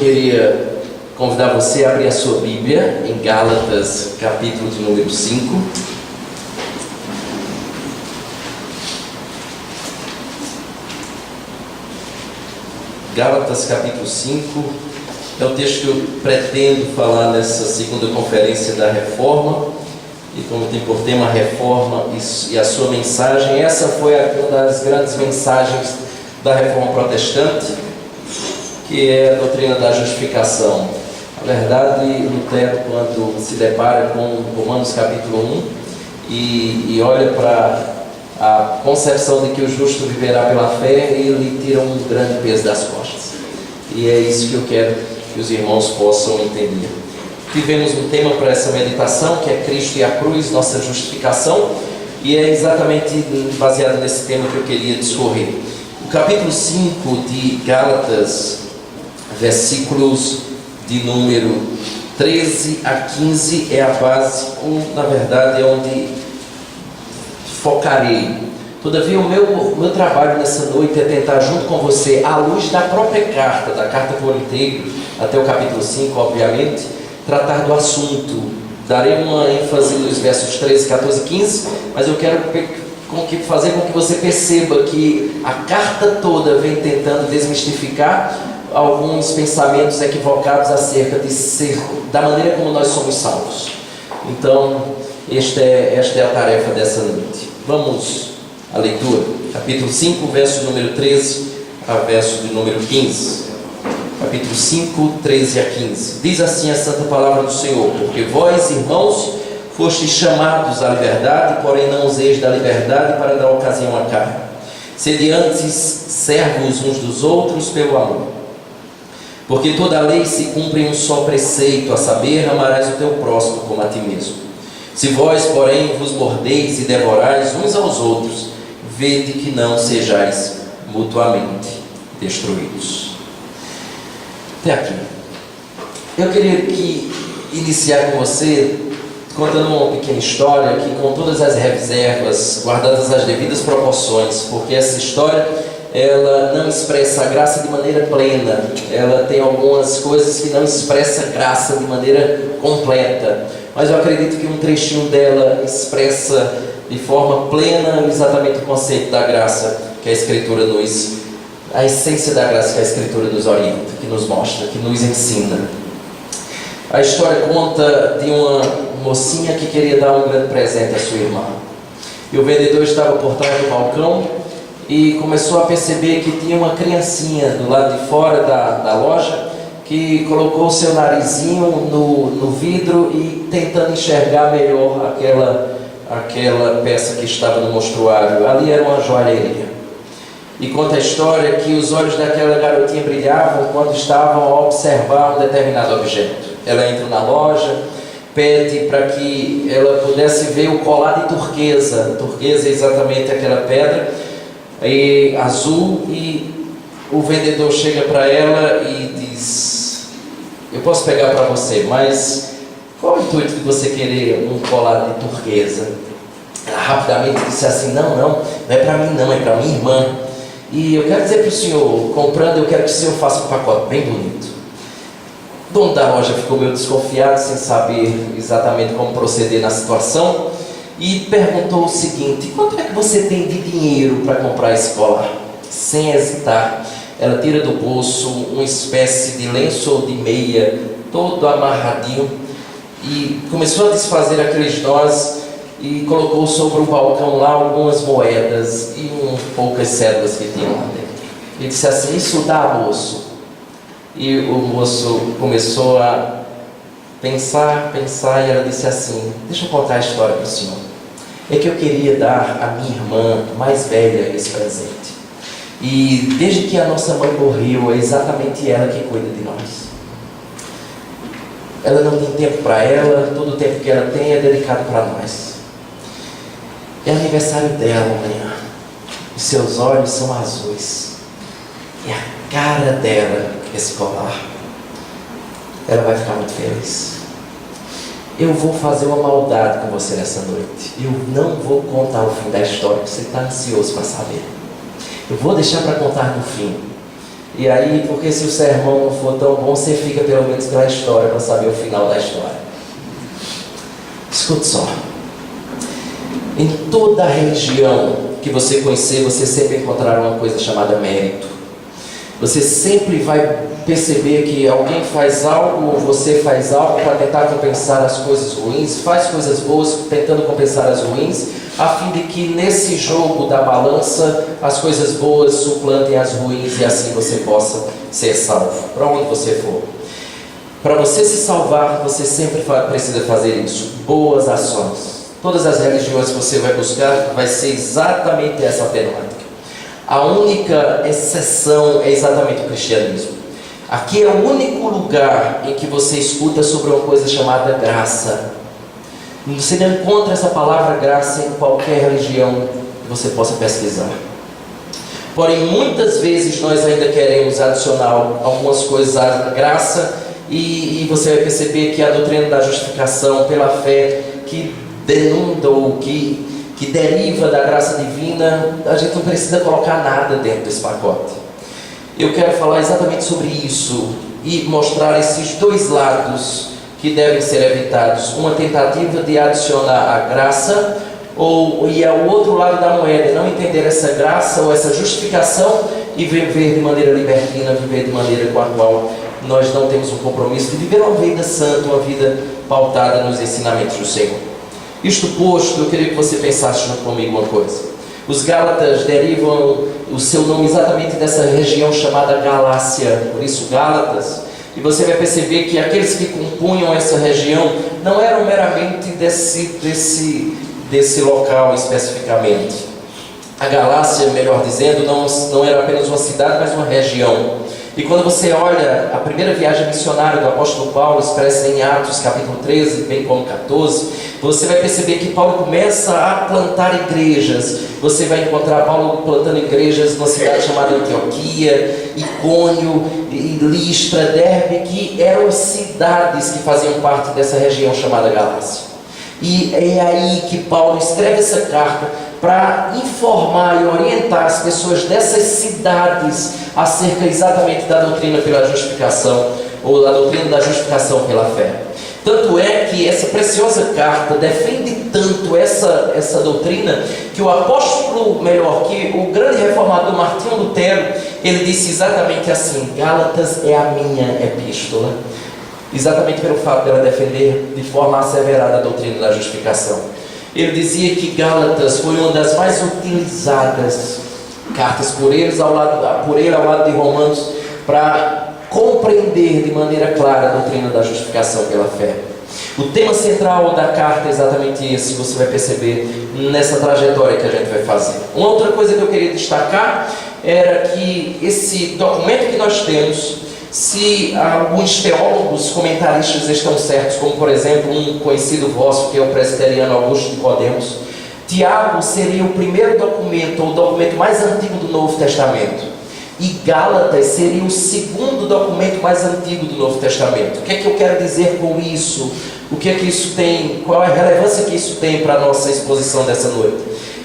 queria convidar você a abrir a sua Bíblia em Gálatas, capítulo de número 5. Gálatas, capítulo 5, é o texto que eu pretendo falar nessa segunda conferência da Reforma. E como tem por tema a Reforma e a sua mensagem, essa foi uma das grandes mensagens da Reforma Protestante, que é a doutrina da justificação. Na verdade, Lutero, quando se depara com Romanos capítulo 1 e olha para a concepção de que o justo viverá pela fé, ele tira um grande peso das costas. E é isso que eu quero que os irmãos possam entender. Tivemos um tema para essa meditação, que é Cristo e a cruz, nossa justificação, e é exatamente baseado nesse tema que eu queria discorrer. O capítulo 5 de Gálatas, versículos de número 13 a 15 é a base, ou na verdade é onde focarei. Todavia o meu trabalho nessa noite é tentar, junto com você, à luz da própria carta, da carta por inteiro, até o capítulo 5, obviamente, tratar do assunto. Darei uma ênfase nos versos 13, 14 e 15, mas eu quero fazer com que você perceba que a carta toda vem tentando desmistificar alguns pensamentos equivocados acerca da maneira como nós somos salvos. Então, esta é a tarefa dessa noite. Vamos à leitura. Capítulo 5, verso número 13 a verso de número 15. Capítulo 5, 13 a 15. Diz assim a santa palavra do Senhor: porque vós, irmãos, fostes chamados à liberdade, porém não useis da liberdade para dar ocasião à carne. Sede antes servos uns dos outros pelo amor. Porque toda a lei se cumpre em um só preceito, a saber, amarás o teu próximo como a ti mesmo. Se vós, porém, vos mordeis e devorais uns aos outros, vede que não sejais mutuamente destruídos. Até aqui. Eu queria iniciar com você contando uma pequena história que, com todas as reservas, guardadas as devidas proporções, porque essa história ela não expressa a graça de maneira plena. Ela tem algumas coisas que não expressa a graça de maneira completa, mas eu acredito que um trechinho dela expressa de forma plena exatamente o conceito da graça que a Escritura a essência da graça que a Escritura nos orienta, que nos mostra, que nos ensina. A história conta de uma mocinha que queria dar um grande presente à sua irmã. E o vendedor estava por trás do balcão e começou a perceber que tinha uma criancinha do lado de fora da loja que colocou o seu narizinho no vidro e tentando enxergar melhor aquela peça que estava no mostruário. Ali era uma joalheria. E conta a história que os olhos daquela garotinha brilhavam quando estavam a observar um determinado objeto. Ela entra na loja, pede para que ela pudesse ver o colar de turquesa. Turquesa é exatamente aquela pedra azul, e o vendedor chega para ela e diz: eu posso pegar para você, mas qual o intuito de você querer um colar de turquesa? Ela rapidamente disse assim: não é para mim não, é para minha irmã. E eu quero dizer para o senhor, comprando, eu quero que o senhor faça um pacote bem bonito. O dono da loja ficou meio desconfiado, sem saber exatamente como proceder na situação, e perguntou o seguinte: quanto é que você tem de dinheiro para comprar esse colar? Sem hesitar, ela tira do bolso uma espécie de lenço ou de meia, todo amarradinho, e começou a desfazer aqueles nós, e colocou sobre o balcão lá algumas moedas e poucas cédulas que tinham lá dentro. Ele disse assim: isso dá, moço? E o moço começou a pensar, e ela disse assim: deixa eu contar a história para o senhor. É que eu queria dar à minha irmã mais velha esse presente. E desde que a nossa mãe morreu, é exatamente ela que cuida de nós. Ela não tem tempo para ela, todo o tempo que ela tem é dedicado para nós. É aniversário dela amanhã. Os seus olhos são azuis. E a cara dela, esse colar. Ela vai ficar muito feliz. Eu vou fazer uma maldade com você nessa noite. Eu não vou contar o fim da história, que você está ansioso para saber. Eu vou deixar para contar no fim. E aí, porque se o sermão não for tão bom, você fica pelo menos pela história, para saber o final da história. Escute só. Em toda a religião que você conhecer, você sempre encontrará uma coisa chamada mérito. Você sempre vai perceber que alguém faz algo, ou você faz algo para tentar compensar as coisas ruins, faz coisas boas tentando compensar as ruins, a fim de que nesse jogo da balança as coisas boas suplantem as ruins e assim você possa ser salvo, para onde você for. Para você se salvar, você sempre precisa fazer isso, boas ações. Todas as religiões que você vai buscar, vai ser exatamente essa temática. A única exceção é exatamente o cristianismo. Aqui é o único lugar em que você escuta sobre uma coisa chamada graça. Você não encontra essa palavra graça em qualquer religião que você possa pesquisar. Porém, muitas vezes nós ainda queremos adicionar algumas coisas à graça e você vai perceber que a doutrina da justificação pela fé, que denunda ou que deriva da graça divina, a gente não precisa colocar nada dentro desse pacote. Eu quero falar exatamente sobre isso e mostrar esses dois lados que devem ser evitados. Uma tentativa de adicionar a graça e o outro lado da moeda, não entender essa graça ou essa justificação e viver de maneira libertina, viver de maneira com a qual nós não temos um compromisso de viver uma vida santa, uma vida pautada nos ensinamentos do Senhor. Isto posto, eu queria que você pensasse junto comigo uma coisa. Os Gálatas derivam o seu nome exatamente dessa região chamada Galácia, por isso Gálatas. E você vai perceber que aqueles que compunham essa região não eram meramente desse local especificamente. A Galácia, melhor dizendo, não era apenas uma cidade, mas uma região. E quando você olha a primeira viagem missionária do apóstolo Paulo, expressa em Atos capítulo 13, bem como 14, você vai perceber que Paulo começa a plantar igrejas. Você vai encontrar Paulo plantando igrejas numa cidade chamada Antioquia, Icônio, Listra, Derbe, que eram as cidades que faziam parte dessa região chamada Galácia. E é aí que Paulo escreve essa carta para informar e orientar as pessoas dessas cidades acerca exatamente da doutrina pela justificação, ou da doutrina da justificação pela fé. Tanto é que essa preciosa carta defende tanto essa doutrina, que o apóstolo, que o grande reformador Martinho Lutero, ele disse exatamente assim: Gálatas é a minha epístola, exatamente pelo fato dela defender de forma asseverada a doutrina da justificação. Ele dizia que Gálatas foi uma das mais utilizadas cartas por ele ao lado de Romanos, para compreender de maneira clara a doutrina da justificação pela fé. O tema central da carta é exatamente esse, você vai perceber nessa trajetória que a gente vai fazer. Uma outra coisa que eu queria destacar era que esse documento que nós temos, se alguns teólogos, comentaristas estão certos, como por exemplo um conhecido vosso, que é o presbiteriano Augusto Nicodemos, Tiago seria o primeiro documento, ou o documento mais antigo do Novo Testamento, e Gálatas seria o segundo documento mais antigo do Novo Testamento. O que é que eu quero dizer com isso? O que é que isso tem? Qual é a relevância que isso tem para a nossa exposição dessa noite?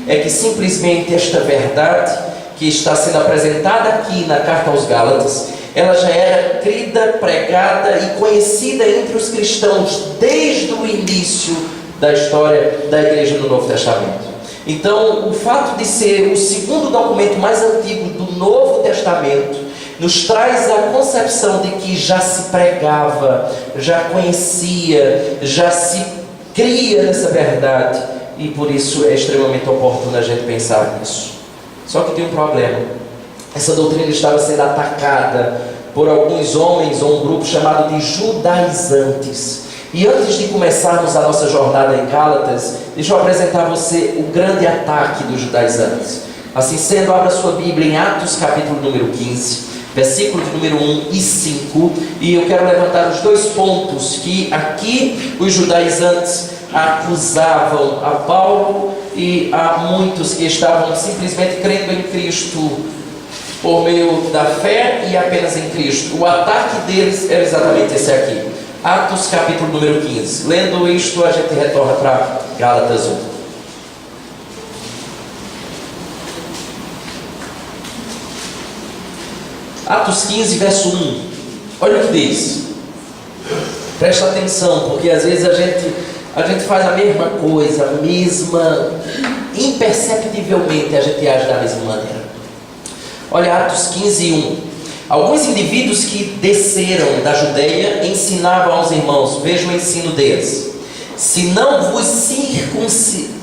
É que simplesmente esta verdade que está sendo apresentada aqui na carta aos Gálatas, ela já era crida, pregada e conhecida entre os cristãos desde o início da história da igreja no Novo Testamento. Então, o fato de ser o segundo documento mais antigo do Novo Testamento nos traz a concepção de que já se pregava, já conhecia, já se cria nessa verdade, e por isso é extremamente oportuno a gente pensar nisso. Só que tem um problema. Essa doutrina estava sendo atacada por alguns homens ou um grupo chamado de judaizantes. E antes de começarmos a nossa jornada em Gálatas, deixa eu apresentar a você o grande ataque dos judaizantes. Assim sendo, abra sua Bíblia em Atos capítulo número 15, versículo de número 1 e 5. E eu quero levantar os dois pontos que aqui os judaizantes acusavam a Paulo e a muitos que estavam simplesmente crendo em Cristo por meio da fé e apenas em Cristo. O ataque deles era exatamente esse aqui. Atos capítulo número 15. Lendo isto, a gente retorna para Gálatas 1. Atos 15, verso 1. Olha o que diz. Presta atenção, porque às vezes a gente faz a mesma coisa, imperceptivelmente a gente age da mesma maneira. Olha Atos 15, 1. Alguns indivíduos que desceram da Judeia ensinavam aos irmãos, vejam o ensino deles: se não vos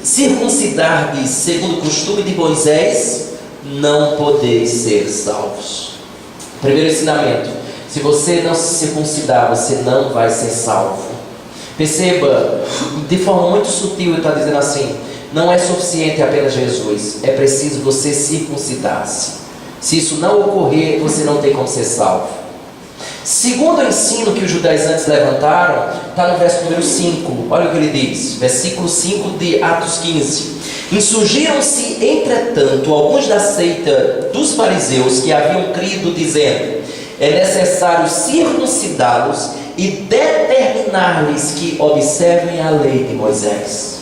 circuncidardes segundo o costume de Moisés, não podeis ser salvos. Primeiro ensinamento: se você não se circuncidar, você não vai ser salvo. Perceba, de forma muito sutil ele está dizendo assim: não é suficiente apenas Jesus, é preciso você circuncidar-se. Se isso não ocorrer, você não tem como ser salvo. Segundo o ensino que os judaizantes levantaram, está no verso número 5. Olha o que ele diz, versículo 5 de Atos 15. Insurgiram-se, entretanto, alguns da seita dos fariseus que haviam crido, dizendo: é necessário circuncidá-los e determinar-lhes que observem a lei de Moisés.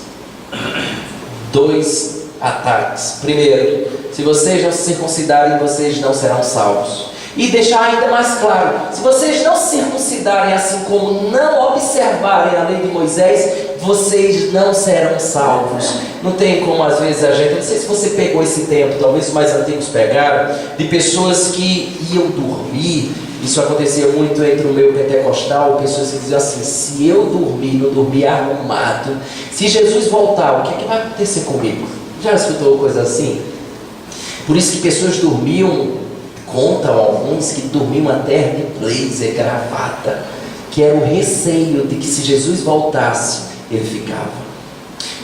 2 ataques. Primeiro: se vocês não se circuncidarem, vocês não serão salvos. E deixar ainda mais claro: se vocês não se circuncidarem, assim como não observarem a lei de Moisés, vocês não serão salvos. Não tem como, às vezes, a gente, não sei se você pegou esse tempo, talvez os mais antigos pegaram, de pessoas que iam dormir. Isso acontecia muito entre o meio pentecostal, pessoas que diziam assim: se eu dormir, não dormir arrumado, se Jesus voltar, o que é que vai acontecer comigo? Já escutou coisa assim? Por isso que pessoas dormiam, contam alguns que dormiam até de blazer, gravata, que era o receio de que se Jesus voltasse, ele ficava.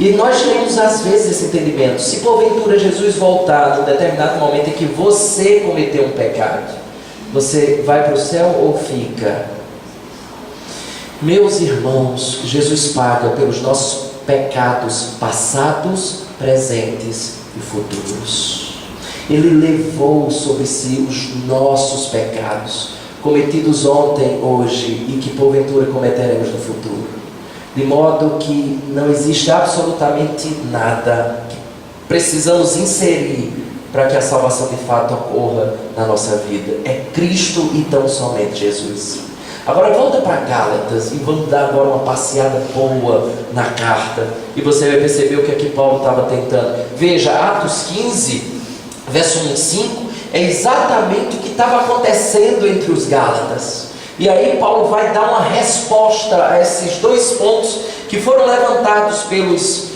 E nós temos às vezes esse entendimento: se porventura Jesus voltar num determinado momento em que você cometeu um pecado, você vai para o céu ou fica? Meus irmãos, Jesus paga pelos nossos pecados passados, presentes e futuros. Ele levou sobre si os nossos pecados, cometidos ontem, hoje e que porventura cometeremos no futuro. De modo que não existe absolutamente nada que precisamos inserir para que a salvação de fato ocorra na nossa vida. É Cristo e tão somente Jesus. Agora volta para Gálatas e vamos dar agora uma passeada boa na carta. E você vai perceber o que aqui Paulo estava tentando. Veja, Atos 15, verso 1 e 5, é exatamente o que estava acontecendo entre os Gálatas. E aí Paulo vai dar uma resposta a esses dois pontos que foram levantados pelos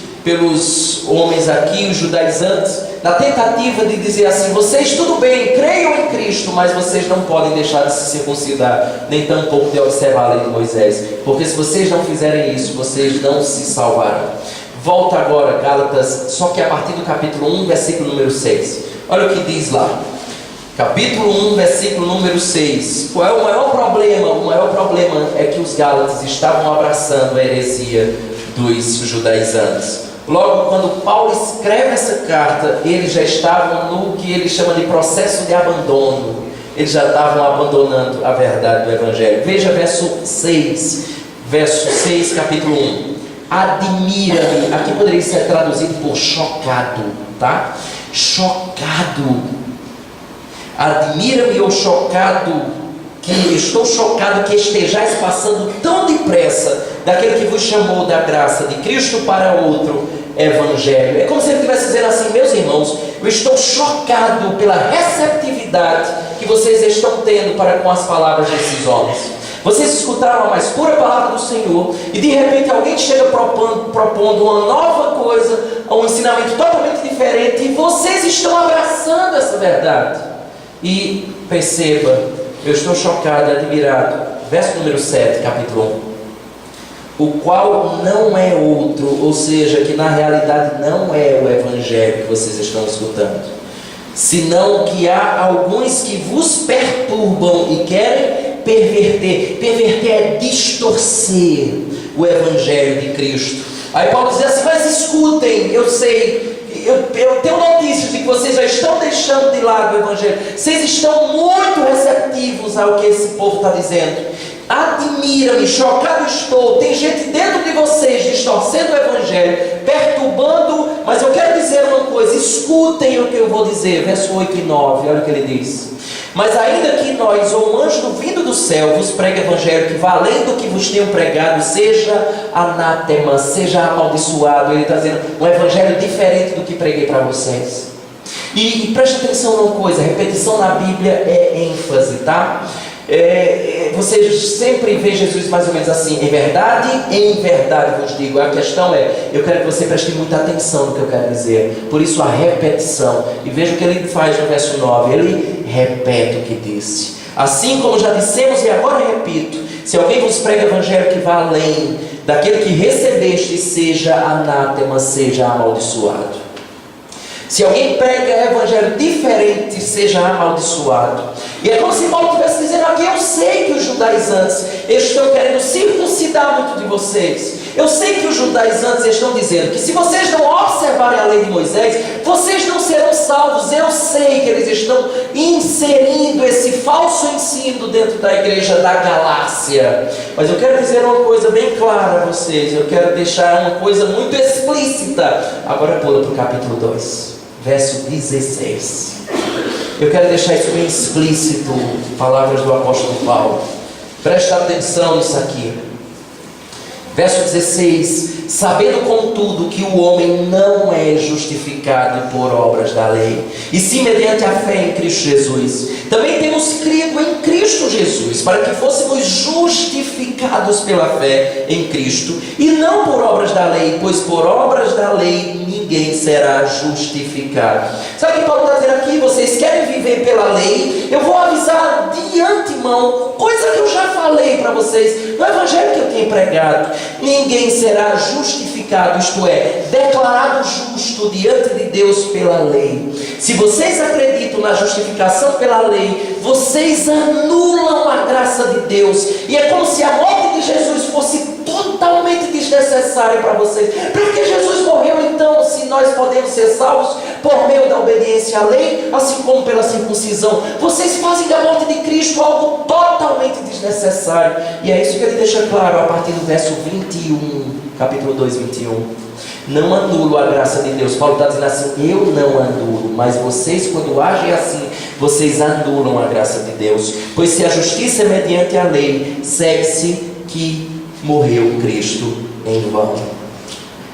homens aqui, os judaizantes, na tentativa de dizer assim: vocês tudo bem, creiam em Cristo, mas vocês não podem deixar de se circuncidar, nem tampouco de observar a lei de Moisés, porque se vocês não fizerem isso, vocês não se salvarão. Volta agora, Gálatas, só que a partir do capítulo 1, versículo número 6. Olha o que diz lá. Capítulo 1, versículo número 6. Qual é o maior problema? O maior problema é que os Gálatas estavam abraçando a heresia dos judaizantes. Logo, quando Paulo escreve essa carta, eles já estavam no que ele chama de processo de abandono. Eles já estavam abandonando a verdade do Evangelho. Veja verso 6, capítulo 1. Admira-me, aqui poderia ser traduzido por chocado, tá? Chocado. Admira-me, ou chocado, que estou chocado que estejais passando tão depressa daquele que vos chamou da graça de Cristo para outro evangelho. É como se ele estivesse dizendo assim: meus irmãos, eu estou chocado pela receptividade que vocês estão tendo para com as palavras desses homens. Vocês escutaram a mais pura palavra do Senhor e de repente alguém chega propondo uma nova coisa, um ensinamento totalmente diferente, e vocês estão abraçando essa verdade. E perceba, eu estou chocado, admirado. Verso número 7, capítulo 1. O qual não é outro, ou seja, que na realidade não é o evangelho que vocês estão escutando, senão que há alguns que vos perturbam e querem perverter. Perverter é distorcer o evangelho de Cristo. Aí Paulo diz assim: mas escutem, eu sei, eu tenho notícias de que vocês já estão deixando de lado o evangelho. Vocês estão muito receptivos ao que esse povo está dizendo. Admira-me, chocado estou. Tem gente dentro de vocês distorcendo o evangelho, perturbando. Mas eu quero dizer uma coisa: escutem o que eu vou dizer. Verso 8 e 9, olha o que ele diz: Mas ainda que nós, ou um anjo vindo do céu, vos pregue o evangelho que vá além do que vos tenham pregado, seja anátema, seja amaldiçoado. Ele está dizendo um evangelho diferente do que preguei para vocês. E preste atenção numa coisa, repetição na Bíblia é ênfase, tá? Você sempre vê Jesus mais ou menos assim: em verdade vos digo. A questão é, eu quero que você preste muita atenção no que eu quero dizer. Por isso a repetição. E veja o que ele faz no verso 9. Ele repete o que disse. Assim como já dissemos e agora repito: se alguém vos prega o evangelho que vá além daquele que recebeste, seja anátema, seja amaldiçoado. Se alguém prega evangelho diferente, seja amaldiçoado. E é como se Paulo estivesse dizendo aqui: eu sei que os judaizantes estão querendo circuncidar muito de vocês. Eu sei que os judaizantes estão dizendo que se vocês não observarem a lei de Moisés, vocês não serão salvos. Eu sei que eles estão inserindo esse falso ensino dentro da igreja da Galácia. Mas eu quero dizer uma coisa bem clara a vocês. Eu quero deixar uma coisa muito explícita. Agora pula para o capítulo 2, verso 16. Eu quero deixar isso bem explícito. Palavras do apóstolo Paulo. Presta atenção nisso aqui. Verso 16: sabendo contudo que o homem não é justificado por obras da lei, e sim mediante a fé em Cristo Jesus. Também temos crido em Cristo Jesus, para que fôssemos justificados pela fé em Cristo, e não por obras da lei, pois por obras da lei ninguém será justificado. Sabe o que Paulo está dizendo aqui? Vocês querem viver pela lei? Eu vou avisar de antemão, coisa que eu já falei para vocês no evangelho que eu tenho pregado: ninguém será justificado, isto é, declarado justo diante de Deus pela lei. Se vocês acreditam na justificação pela lei, vocês anulam a graça de Deus. E é como se a morte de Jesus fosse totalmente desnecessária para vocês. Para que Jesus morreu então, se nós podemos ser salvos por meio da obediência à lei, assim como pela circuncisão? Vocês fazem da morte de Cristo algo totalmente desnecessário. E é isso que ele deixa claro a partir do verso 21, capítulo 2, 21. Não anulo a graça de Deus. Paulo está dizendo assim: eu não anulo, mas vocês, quando agem assim, vocês anulam a graça de Deus. Pois se a justiça é mediante a lei, segue-se que morreu Cristo em vão.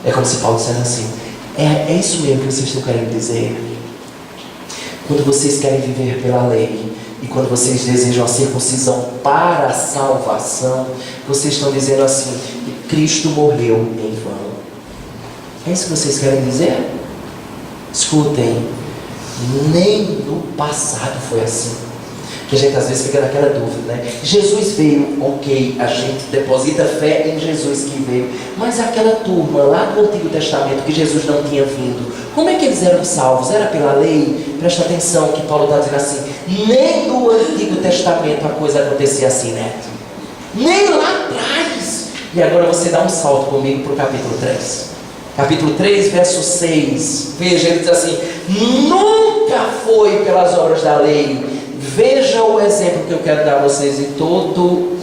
É como se Paulo dissesse assim: é isso mesmo que vocês estão querendo dizer? Quando vocês querem viver pela lei, e quando vocês desejam a circuncisão para a salvação, vocês estão dizendo assim: que Cristo morreu em vão. É isso que vocês querem dizer? Escutem, nem no passado foi assim. Que a gente às vezes fica naquela dúvida, né? Jesus veio, ok, a gente deposita fé em Jesus que veio, mas aquela turma lá do Antigo Testamento que Jesus não tinha vindo, como é que eles eram salvos? Era pela lei? Presta atenção que Paulo está dizendo assim: nem no Antigo Testamento a coisa acontecia assim, né? Nem lá atrás. E agora você dá um salto comigo para o capítulo 3. Capítulo 3, verso 6. Veja, ele diz assim: nunca foi pelas obras da lei. Veja o exemplo que eu quero dar a vocês, e todo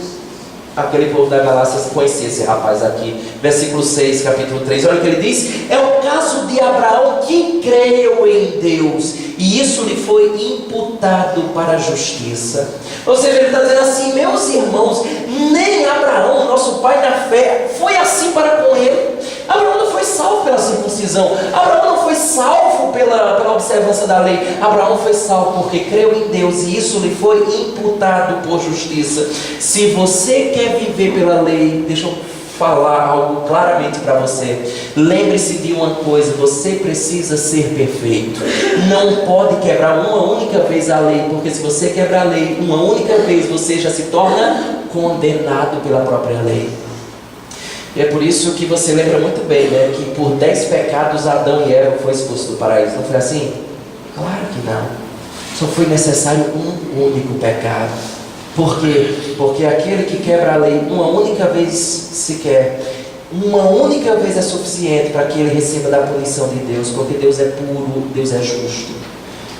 aquele povo da Galácia conhecia esse rapaz aqui. Versículo 6, capítulo 3. Olha o que ele diz: é o caso de Abraão, que creu em Deus, e isso lhe foi imputado para a justiça. Ou seja, ele está dizendo assim: meus irmãos, nem Abraão, nosso pai na fé, foi assim para com ele. Abraão não foi salvo pela circuncisão. Abraão não foi salvo pela observância da lei. Abraão foi salvo porque creu em Deus, e isso lhe foi imputado por justiça. Se você quer viver pela lei, deixa eu falar algo claramente para você. Lembre-se de uma coisa: você precisa ser perfeito. Não pode quebrar uma única vez a lei, porque se você quebrar a lei uma única vez, você já se torna condenado pela própria lei. E é por isso que você lembra muito bem, né, que por 10 pecados Adão e Eva foi expulso do paraíso. Não foi assim? Claro que não. Só foi necessário um único pecado. Por quê? Porque aquele que quebra a lei uma única vez sequer, uma única vez é suficiente para que ele receba da punição de Deus, porque Deus é puro, Deus é justo.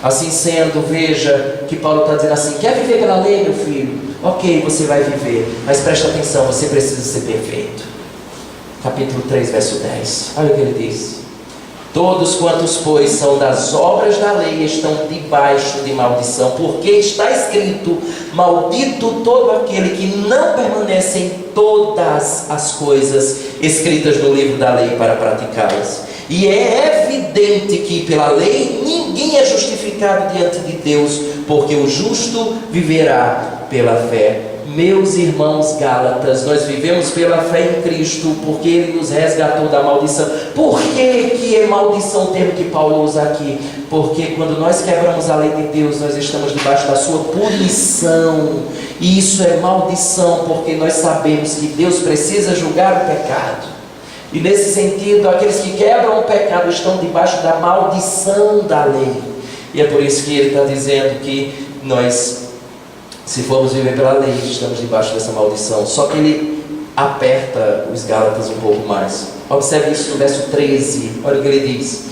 Assim sendo, veja que Paulo está dizendo assim: quer viver pela lei, meu filho? Ok, você vai viver, mas presta atenção, você precisa ser perfeito. Capítulo 3, verso 10. Olha o que ele diz: Todos quantos, pois, são das obras da lei estão debaixo de maldição, porque está escrito: maldito todo aquele que não permanece em todas as coisas escritas no livro da lei para praticá-las. E é evidente que pela lei ninguém é justificado diante de Deus, porque o justo viverá pela fé. Meus irmãos Gálatas, nós vivemos pela fé em Cristo, porque Ele nos resgatou da maldição. Por que é maldição o termo que Paulo usa aqui? Porque quando nós quebramos a lei de Deus, nós estamos debaixo da sua punição. E isso é maldição, porque nós sabemos que Deus precisa julgar o pecado. E nesse sentido, aqueles que quebram o pecado estão debaixo da maldição da lei. E é por isso que ele está dizendo que nós, se formos viver pela lei, estamos debaixo dessa maldição. Só que ele aperta os Gálatas um pouco mais. Observe isso no verso 13. Olha o que ele diz: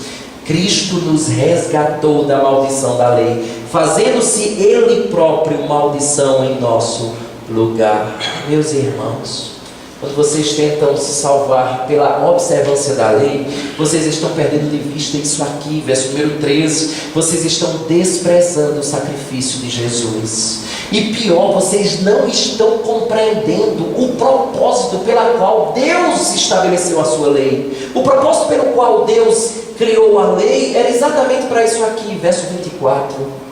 Cristo nos resgatou da maldição da lei, fazendo-se Ele próprio maldição em nosso lugar. Meus irmãos, quando vocês tentam se salvar pela observância da lei, vocês estão perdendo de vista isso aqui, verso número 13. Vocês estão desprezando o sacrifício de Jesus. E pior, vocês não estão compreendendo o propósito pela qual Deus estabeleceu a sua lei. O propósito pelo qual Deus criou a lei era exatamente para isso aqui, verso 24.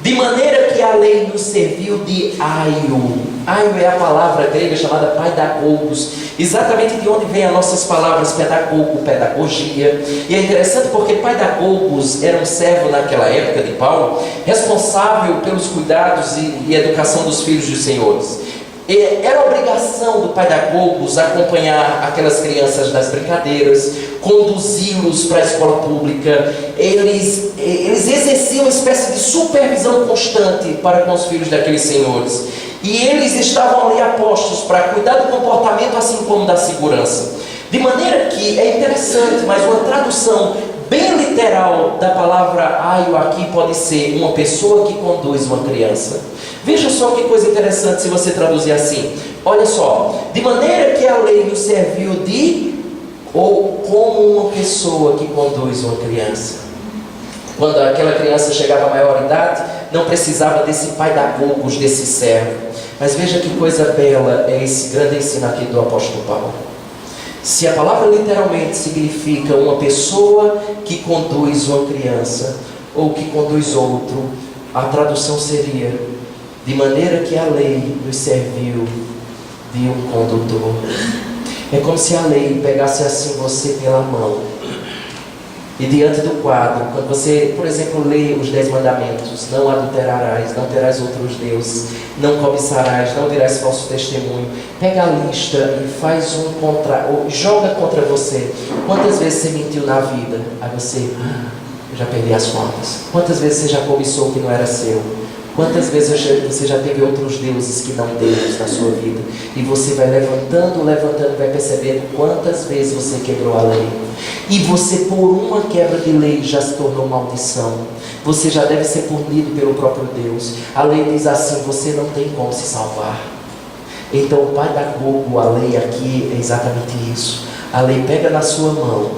De maneira que a lei nos serviu de aio. Aio é a palavra grega chamada paidagogos, exatamente de onde vem as nossas palavras pedagogo, pedagogia. E é interessante porque paidagogos era um servo naquela época de Paulo, responsável pelos cuidados e educação dos filhos dos senhores. Era obrigação do paidagogos acompanhar aquelas crianças nas brincadeiras, conduzi-los para a escola pública. Eles exerciam uma espécie de supervisão constante para com os filhos daqueles senhores. E eles estavam ali apostos para cuidar do comportamento, assim como da segurança. De maneira que é interessante, mas uma tradução bem literal da palavra aio aqui pode ser uma pessoa que conduz uma criança. Veja só que coisa interessante se você traduzir assim. Olha só: de maneira que a lei nos serviu de, ou como uma pessoa que conduz uma criança. Quando aquela criança chegava à maior idade, não precisava desse paidagogos, desse servo. Mas veja que coisa bela é esse grande ensino aqui do apóstolo Paulo. Se a palavra literalmente significa uma pessoa que conduz uma criança ou que conduz outro, a tradução seria: de maneira que a lei nos serviu de um condutor. É como se a lei pegasse assim você pela mão e diante do quadro, quando você, por exemplo, lê os 10 mandamentos: não adulterarás, não terás outros deuses, não cobiçarás, não dirás falso testemunho. Pega a lista e faz ou joga contra você. Quantas vezes você mentiu na vida? Aí você, eu já perdi as contas. Quantas vezes você já cobiçou o que não era seu? Quantas vezes você já teve outros deuses que não Deus na sua vida? E você vai levantando, vai percebendo quantas vezes você quebrou a lei. E você, por uma quebra de lei, já se tornou maldição. Você já deve ser punido pelo próprio Deus. A lei diz assim: você não tem como se salvar. Então o paidagogos, a lei aqui é exatamente isso. A lei pega na sua mão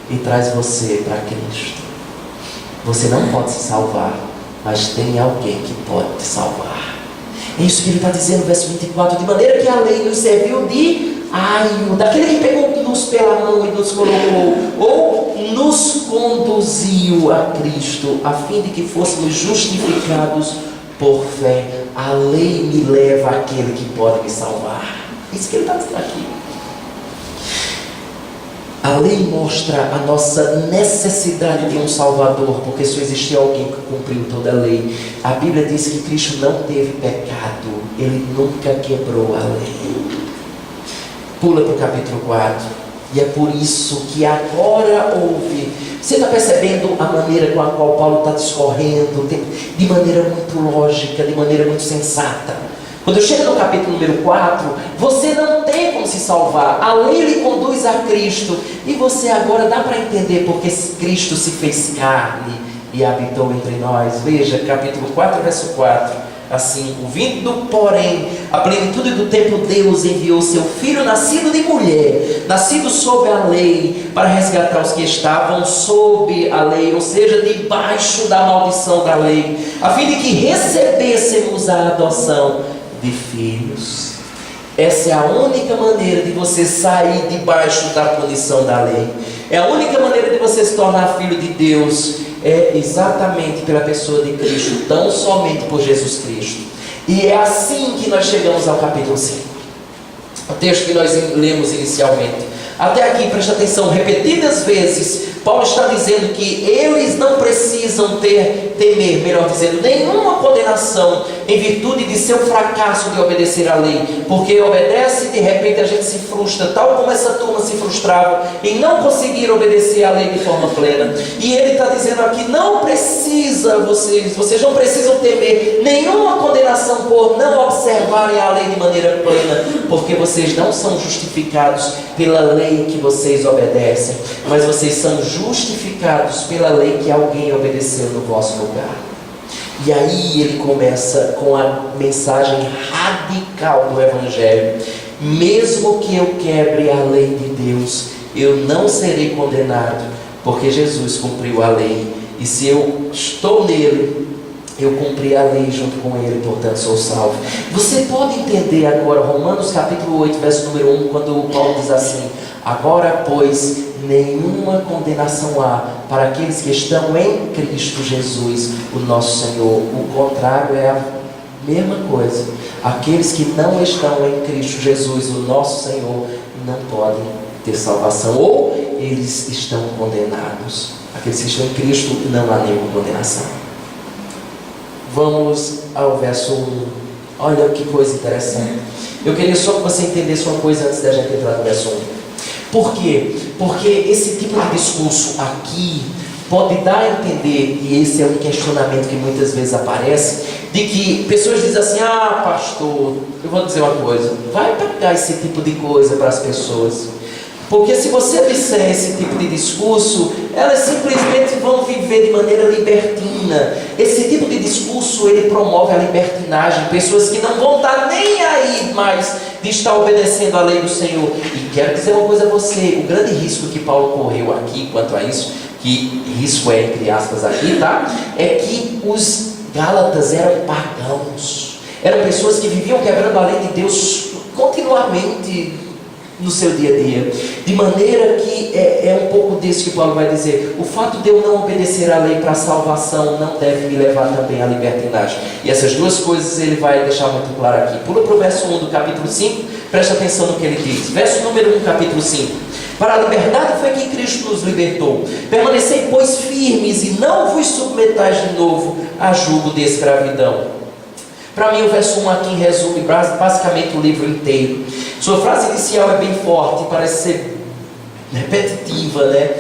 e traz você para Cristo. Você não pode se salvar, mas tem alguém que pode te salvar. É isso que ele está dizendo no verso 24. De maneira que a lei nos serviu de aio, daquele que pegou-nos pela mão e nos colocou, ou nos conduziu a Cristo, a fim de que fôssemos justificados por fé. A lei me leva àquele que pode me salvar. Isso que ele está dizendo aqui. A lei mostra a nossa necessidade de um Salvador, porque só existia alguém que cumpriu toda a lei. A Bíblia diz que Cristo não teve pecado, Ele nunca quebrou a lei. Pula para o capítulo 4. E é por isso que agora houve. Você está percebendo a maneira com a qual Paulo está discorrendo, de maneira muito lógica, de maneira muito sensata. Quando chega no capítulo número 4, você não tem como se salvar. A lei lhe conduz a Cristo. E você agora dá para entender porque Cristo se fez carne e habitou entre nós. Veja, capítulo 4, verso 4. assim: ouvindo, porém, a plenitude do tempo, Deus enviou seu Filho, nascido de mulher, nascido sob a lei, para resgatar os que estavam sob a lei, ou seja, debaixo da maldição da lei, a fim de que recebêssemos a adoção de filhos. Essa é a única maneira de você sair debaixo da punição da lei. É a única maneira de você se tornar filho de Deus. É exatamente pela pessoa de Cristo, tão somente por Jesus Cristo. E é assim que nós chegamos ao capítulo 5. O texto que nós lemos inicialmente. Até aqui, presta atenção, repetidas vezes, Paulo está dizendo que eles não precisam temer, melhor dizendo, nenhuma condenação em virtude de seu fracasso de obedecer à lei, porque obedece e de repente a gente se frustra, tal como essa turma se frustrava em não conseguir obedecer à lei de forma plena. E ele está dizendo aqui: não precisa, vocês não precisam temer nenhuma condenação por não observarem a lei de maneira plena, porque vocês não são justificados pela lei que vocês obedecem, mas vocês são justificados pela lei que alguém obedeceu no vosso lugar. E aí ele começa com a mensagem radical do Evangelho: mesmo que eu quebre a lei de Deus, eu não serei condenado, porque Jesus cumpriu a lei, e se eu estou nele, eu cumpri a lei junto com ele, portanto sou salvo. Você pode entender agora Romanos capítulo 8, verso número 1, quando Paulo diz assim: agora, pois, nenhuma condenação há para aqueles que estão em Cristo Jesus, o nosso Senhor. O contrário é a mesma coisa. Aqueles que não estão em Cristo Jesus, o nosso Senhor, não podem ter salvação, ou eles estão condenados. Aqueles que estão em Cristo, não há nenhuma condenação. Vamos ao verso 1. Olha que coisa interessante. Eu queria só que você entendesse uma coisa antes da gente entrar no verso 1. Por quê? Porque esse tipo de discurso aqui pode dar a entender, e esse é um questionamento que muitas vezes aparece, de que pessoas dizem assim: ah, pastor, eu vou dizer uma coisa, vai pregar esse tipo de coisa para as pessoas, porque se você disser esse tipo de discurso, elas simplesmente vão viver de maneira libertina. Esse tipo de discurso, ele promove a libertinagem, pessoas que não vão estar nem aí mais de estar obedecendo à lei do Senhor. E quero dizer uma coisa a você: o grande risco que Paulo correu aqui quanto a isso, que risco é entre aspas aqui, tá? É que os Gálatas eram pagãos, eram pessoas que viviam quebrando a lei de Deus continuamente no seu dia a dia, de maneira que é um pouco disso que Paulo vai dizer: o fato de eu não obedecer à lei para a salvação não deve me levar também à libertinagem. E essas duas coisas ele vai deixar muito claro aqui. Pula para o verso 1 do capítulo 5, presta atenção no que ele diz. Verso número 1, capítulo 5: para a liberdade foi que Cristo nos libertou, permanecei pois firmes e não vos submetais de novo a jugo de escravidão. Para mim o verso 1 aqui resume basicamente o livro inteiro. Sua frase inicial é bem forte, parece ser repetitiva, né?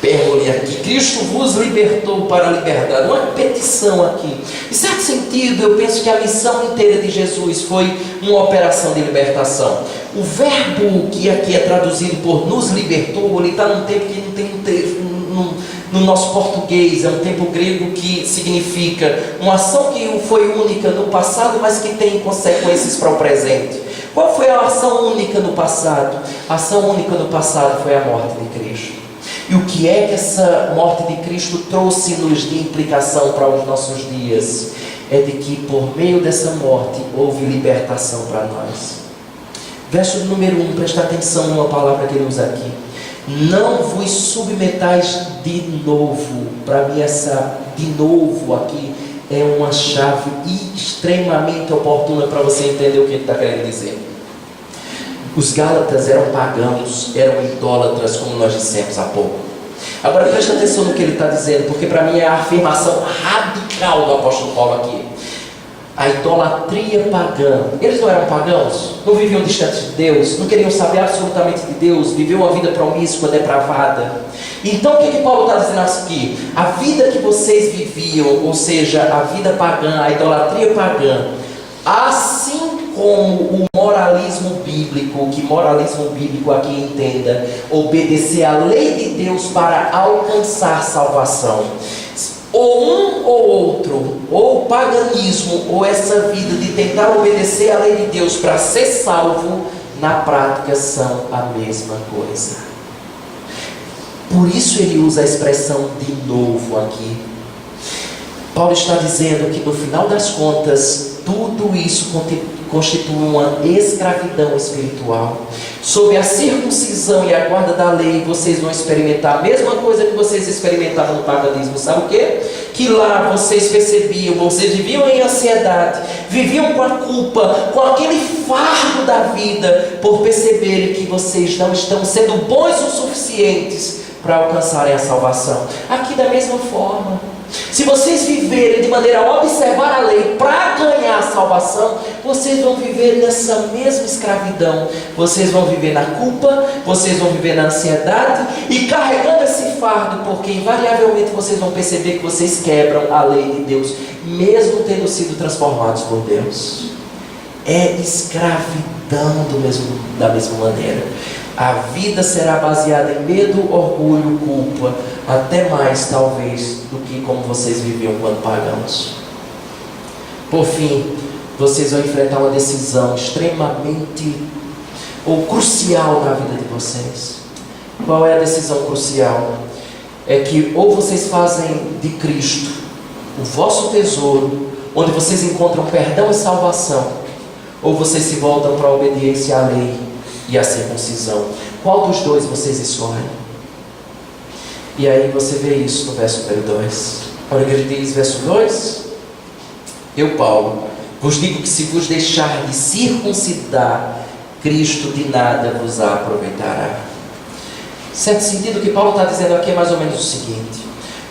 Pérgole aqui: Cristo vos libertou para a liberdade. Uma repetição aqui. Em certo sentido, eu penso que a missão inteira de Jesus foi uma operação de libertação. O verbo que aqui é traduzido por nos libertou, ele está num tempo que não tem no nosso português, é um tempo grego que significa uma ação que foi única no passado, mas que tem consequências para o presente. Qual foi a ação única no passado? A ação única no passado foi a morte de Cristo. E o que é que essa morte de Cristo trouxe-nos de implicação para os nossos dias? É de que por meio dessa morte houve libertação para nós. Verso número 1, presta atenção numa palavra que ele usa aqui: não vos submetais de novo. Para mim essa de novo aqui é uma chave extremamente oportuna para você entender o que ele está querendo dizer. Os Gálatas eram pagãos, eram idólatras, como nós dissemos há pouco. Agora presta atenção no que ele está dizendo, porque para mim é a afirmação radical do apóstolo Paulo aqui. A idolatria pagã. Eles não eram pagãos? Não viviam distantes de Deus? Não queriam saber absolutamente de Deus? Viviam uma vida promíscua, depravada? Então o que Paulo está dizendo aqui? A vida que vocês viviam, ou seja, a vida pagã, a idolatria pagã, assim como o moralismo bíblico, que moralismo bíblico aqui entenda, obedecer à lei de Deus para alcançar salvação. Ou um ou outro ou o paganismo, ou essa vida de tentar obedecer à lei de Deus para ser salvo, na prática são a mesma coisa. Por isso ele usa a expressão de novo aqui. Paulo está dizendo que no final das contas, tudo isso constitui uma escravidão espiritual. Sob a circuncisão e a guarda da lei, vocês vão experimentar a mesma coisa que vocês experimentaram no paganismo. Sabe o quê? Que lá vocês percebiam, vocês viviam em ansiedade, viviam com a culpa, com aquele fardo da vida, por perceberem que vocês não estão sendo bons o suficientes para alcançarem a salvação. Aqui da mesma forma, se vocês viverem de maneira a observar a lei para ganhar a salvação, vocês vão viver nessa mesma escravidão. Vocês vão viver na culpa, vocês vão viver na ansiedade e carregando esse fardo, porque invariavelmente vocês vão perceber que vocês quebram a lei de Deus, mesmo tendo sido transformados por Deus. É escravidão da mesma maneira. A vida será baseada em medo, orgulho, culpa, até mais talvez do que como vocês viviam quando pagãos. Por fim, vocês vão enfrentar uma decisão extremamente ou crucial na vida de vocês. Qual é a decisão crucial? É que ou vocês fazem de Cristo o vosso tesouro, onde vocês encontram perdão e salvação, ou vocês se voltam para a obediência à lei e a circuncisão. Qual dos dois vocês escolhem? E aí você vê isso no verso número 2. Olha o que ele diz, verso 2: Eu, Paulo, vos digo que se vos deixar de circuncidar, Cristo de nada vos aproveitará. Certo sentido, o que Paulo está dizendo aqui é mais ou menos o seguinte: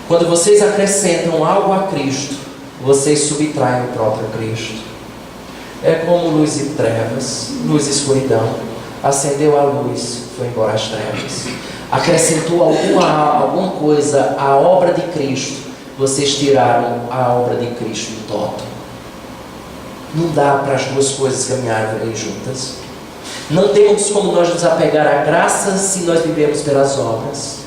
quando vocês acrescentam algo a Cristo, vocês subtraem o próprio Cristo. É como luz e trevas, luz e escuridão. Acendeu a luz, foi embora as trevas. Acrescentou alguma coisa à obra de Cristo, vocês tiraram a obra de Cristo do todo. Não dá para as duas coisas caminharem juntas. Não temos como nós nos apegar à graça se nós vivemos pelas obras.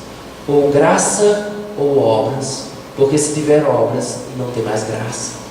Ou graça ou obras. Porque se tiver obras, não tem mais graça.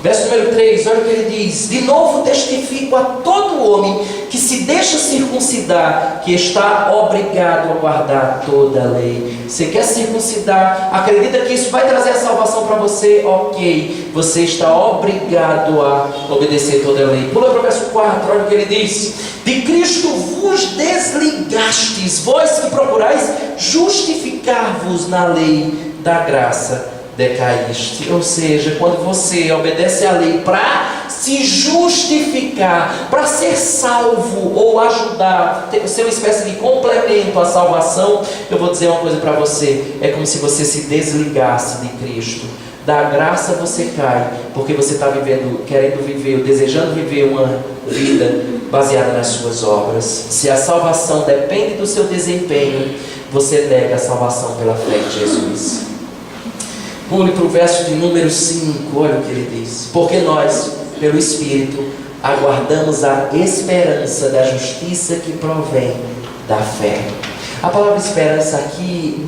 Verso número 3, olha o que ele diz: De novo testifico a todo homem que se deixa circuncidar, que está obrigado a guardar toda a lei. Você quer circuncidar? Acredita que isso vai trazer a salvação para você? Ok, você está obrigado a obedecer toda a lei. Pula para o verso 4, olha o que ele diz: De Cristo vos desligastes, vós que procurais justificar-vos na lei da graça, decaíste. Ou seja, quando você obedece à lei para se justificar, para ser salvo ou ajudar, ser uma espécie de complemento à salvação, eu vou dizer uma coisa para você: é como se você se desligasse de Cristo. Da graça você cai, porque você está querendo viver, ou desejando viver uma vida baseada nas suas obras. Se a salvação depende do seu desempenho, você nega a salvação pela fé em Jesus. Pule para o verso de número 5, olha o que ele diz: Porque nós, pelo Espírito, aguardamos a esperança da justiça que provém da fé. A palavra esperança aqui,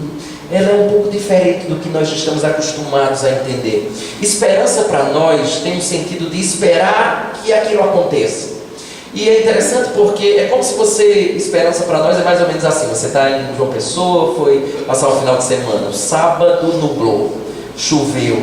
ela é um pouco diferente do que nós estamos acostumados a entender. Esperança para nós tem um sentido de esperar que aquilo aconteça. E é interessante porque é como se esperança para nós é mais ou menos assim: você está em João Pessoa, foi passar o final de semana, sábado nublou, choveu,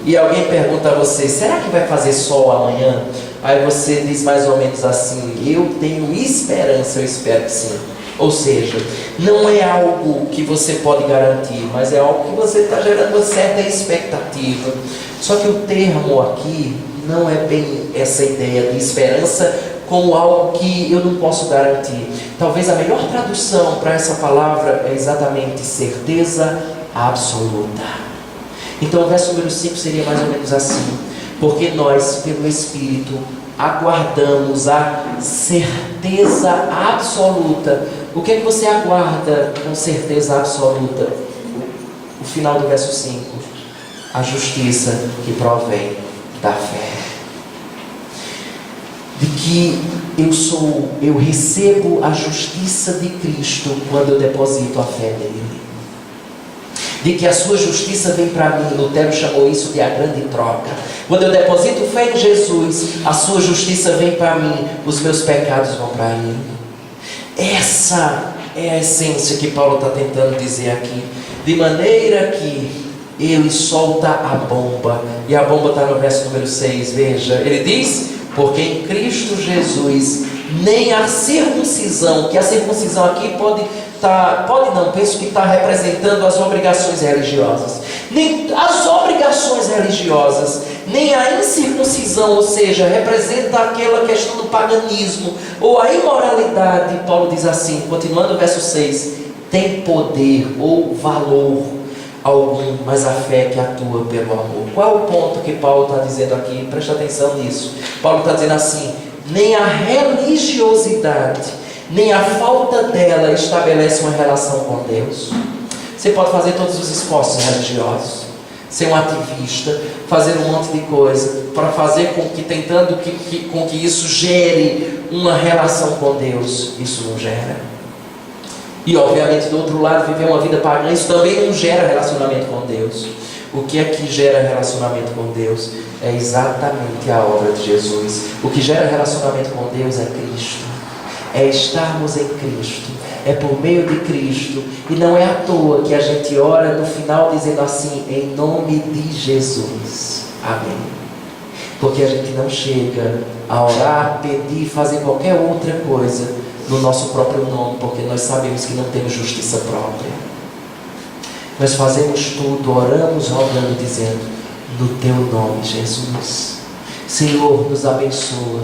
e alguém pergunta a você: será que vai fazer sol amanhã? Aí você diz mais ou menos assim: eu tenho esperança, eu espero que sim. Ou seja, não é algo que você pode garantir, mas é algo que você está gerando uma certa expectativa. Só que o termo aqui não é bem essa ideia de esperança como algo que eu não posso garantir. Talvez a melhor tradução para essa palavra é exatamente certeza absoluta. Então o verso número 5 seria mais ou menos assim: porque nós, pelo Espírito, aguardamos a certeza absoluta. O que é que você aguarda com certeza absoluta? O final do verso 5: a justiça que provém da fé. De que eu recebo a justiça de Cristo quando eu deposito a fé nele. de que a sua justiça vem para mim. Lutero chamou isso de a grande troca. Quando eu deposito fé em Jesus, a sua justiça vem para mim, os meus pecados vão para Ele. Essa é a essência que Paulo está tentando dizer aqui. De maneira que ele solta a bomba, e a bomba está no verso número 6, veja, ele diz: porque em Cristo Jesus nem a circuncisão, que a circuncisão aqui penso que está representando as obrigações religiosas, nem as obrigações religiosas, nem a incircuncisão, ou seja, representa aquela questão do paganismo, ou a imoralidade. Paulo diz assim, continuando o verso 6, tem poder ou valor algum, mas a fé que atua pelo amor. Qual é o ponto que Paulo está dizendo aqui? Presta atenção nisso. Paulo está dizendo assim: nem a religiosidade, nem a falta dela estabelece uma relação com Deus. Você pode fazer todos os esforços religiosos, ser um ativista, fazer um monte de coisa para fazer com que, tentando com que isso gere uma relação com Deus. Isso não gera. E obviamente do outro lado, viver uma vida pagã, isso também não gera relacionamento com Deus. O que é que gera relacionamento com Deus? É exatamente a obra de Jesus. O que gera relacionamento com Deus é Cristo, é estarmos em Cristo, é por meio de Cristo. E não é à toa que a gente ora no final dizendo assim: em nome de Jesus, amém. Porque a gente não chega a orar, pedir, fazer qualquer outra coisa no nosso próprio nome, porque nós sabemos que não temos justiça própria. Nós fazemos tudo, oramos, rogando, dizendo: no teu nome, Jesus, Senhor, nos abençoa,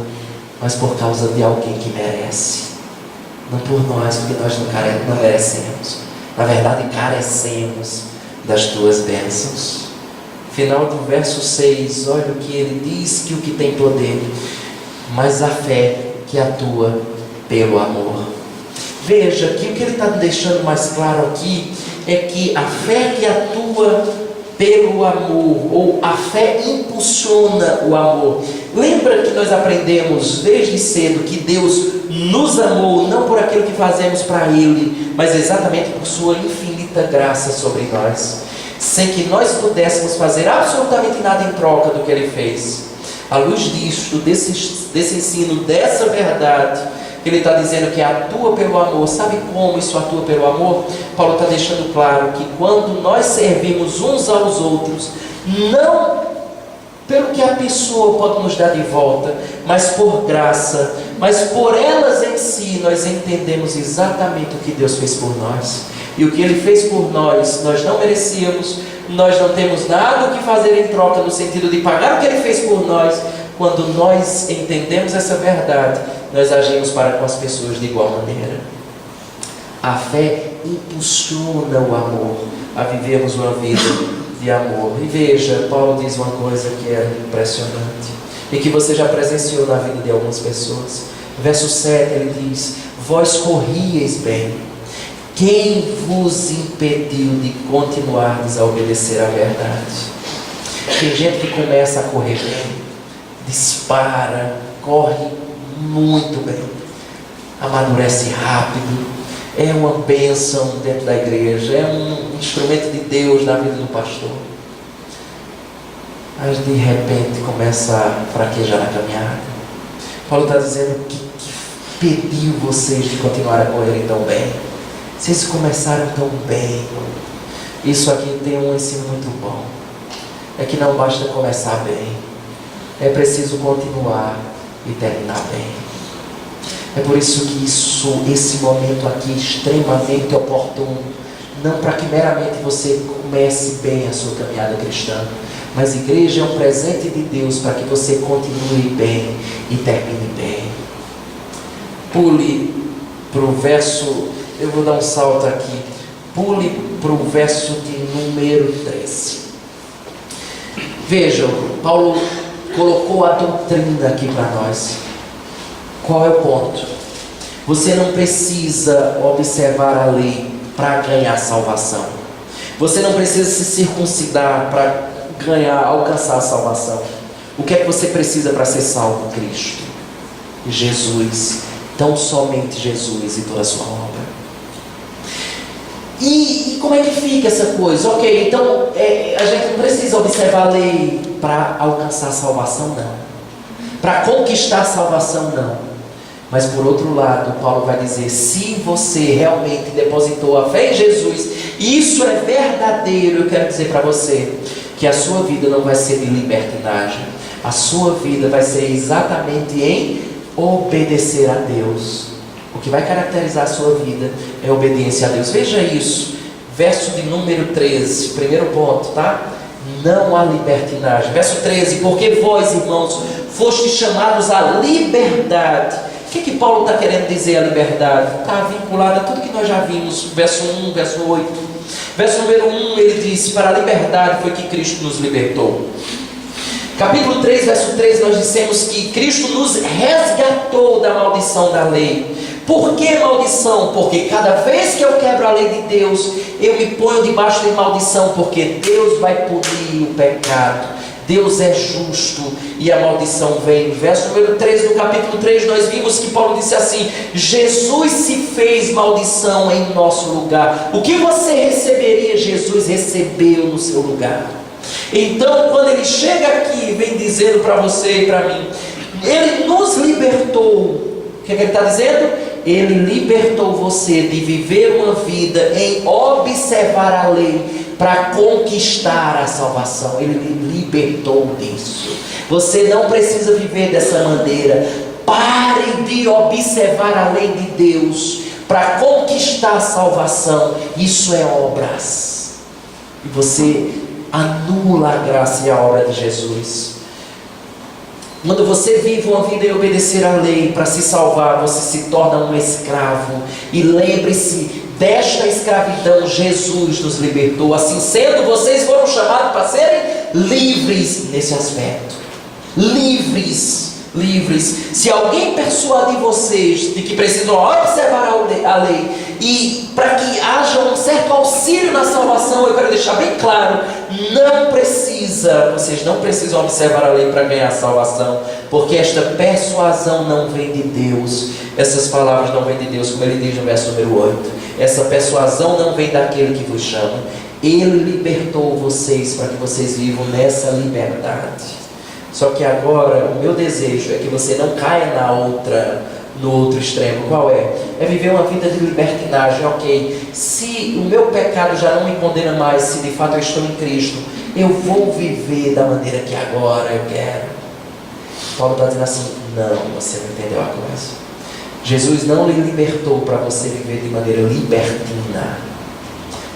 mas por causa de alguém que merece, não por nós, porque nós não merecemos. Na verdade, carecemos das tuas bênçãos. Final do verso 6, olha o que ele diz: que o que tem poder, mas a fé que atua pelo amor. Veja que o que ele está deixando mais claro aqui é que a fé que atua pelo amor, ou a fé impulsiona o amor. Lembra que nós aprendemos desde cedo que Deus nos amou não por aquilo que fazemos para Ele, mas exatamente por sua infinita graça sobre nós, sem que nós pudéssemos fazer absolutamente nada em troca do que Ele fez. À luz disto, desse ensino, dessa verdade, ele está dizendo que atua pelo amor. Sabe como isso atua pelo amor? Paulo está deixando claro que quando nós servimos uns aos outros, não pelo que a pessoa pode nos dar de volta, mas por graça, mas por elas em si, nós entendemos exatamente o que Deus fez por nós. E o que Ele fez por nós, nós não merecíamos, nós não temos nada o que fazer em troca, no sentido de pagar o que Ele fez por nós. Quando nós entendemos essa verdade, nós agimos para com as pessoas de igual maneira. A fé impulsiona o amor a vivermos uma vida de amor. E veja, Paulo diz uma coisa que é impressionante e que você já presenciou na vida de algumas pessoas. Verso 7 ele diz: vós corrieis bem, quem vos impediu de continuardes a obedecer à verdade? Tem gente que começa a correr bem, dispara, corre muito bem, amadurece rápido, é uma bênção dentro da igreja, é um instrumento de Deus na vida do pastor, mas de repente começa a fraquejar na caminhada. Paulo está dizendo que impediu vocês de continuar a correr tão bem. Vocês começaram tão bem. Isso aqui tem um ensino muito bom, é que não basta começar bem, é preciso continuar e terminar bem. É por isso que esse momento aqui é extremamente oportuno, não para que meramente você comece bem a sua caminhada cristã, mas igreja é um presente de Deus para que você continue bem e termine bem. Pule para o verso, eu vou dar um salto aqui, pule para o verso de número 13. Vejam, Paulo colocou a doutrina aqui para nós. Qual é o ponto? Você não precisa observar a lei para ganhar salvação. Você não precisa se circuncidar para alcançar a salvação. O que é que você precisa para ser salvo? Cristo, Jesus, tão somente Jesus e toda a sua obra. E como é que fica essa coisa? Ok, então a gente não precisa observar a lei para alcançar a salvação, não. Para conquistar a salvação, não. Mas por outro lado, Paulo vai dizer, se você realmente depositou a fé em Jesus, e isso é verdadeiro, eu quero dizer para você, que a sua vida não vai ser de libertinagem. A sua vida vai ser exatamente em obedecer a Deus. O que vai caracterizar a sua vida é a obediência a Deus. Veja isso, verso de número 13, primeiro ponto, tá? Não há libertinagem. Verso 13, porque vós, irmãos, fostes chamados à liberdade. O que Paulo está querendo dizer a liberdade? Está vinculado a tudo que nós já vimos, verso 1, verso 8. Verso número 1, ele diz, para a liberdade foi que Cristo nos libertou. Capítulo 3, verso 3, nós dissemos que Cristo nos resgatou da maldição da lei. Por que maldição? Porque cada vez que eu quebro a lei de Deus, eu me ponho debaixo de maldição, porque Deus vai punir o pecado. Deus é justo e a maldição vem. Verso número 13 do capítulo 3, nós vimos que Paulo disse assim: Jesus se fez maldição em nosso lugar. O que você receberia, Jesus recebeu no seu lugar. Então, quando ele chega aqui e vem dizendo para você e para mim, ele nos libertou. O que ele está dizendo? Ele libertou você de viver uma vida em observar a lei para conquistar a salvação. Ele lhe libertou disso. Você não precisa viver dessa maneira. Pare de observar a lei de Deus para conquistar a salvação. Isso é obras. E você anula a graça e a obra de Jesus. Quando você vive uma vida em obedecer à lei para se salvar, você se torna um escravo. E lembre-se, desta escravidão Jesus nos libertou. Assim sendo, vocês foram chamados para serem livres nesse aspecto. Livres. Se alguém persuadir vocês de que precisam observar a lei e para que haja um certo auxílio na salvação, eu quero deixar bem claro, vocês não precisam observar a lei para ganhar a salvação, porque esta persuasão não vem de Deus. Essas palavras não vêm de Deus, como ele diz no verso número 8. Essa persuasão não vem daquele que vos chama. Ele libertou vocês para que vocês vivam nessa liberdade. Só que agora o meu desejo é que você não caia no outro extremo. Qual é? É viver uma vida de libertinagem. Ok, se o meu pecado já não me condena mais, se de fato eu estou em Cristo, eu vou viver da maneira que agora eu quero. Paulo está dizendo assim, não, você não entendeu a coisa. Jesus não lhe libertou para você viver de maneira libertina.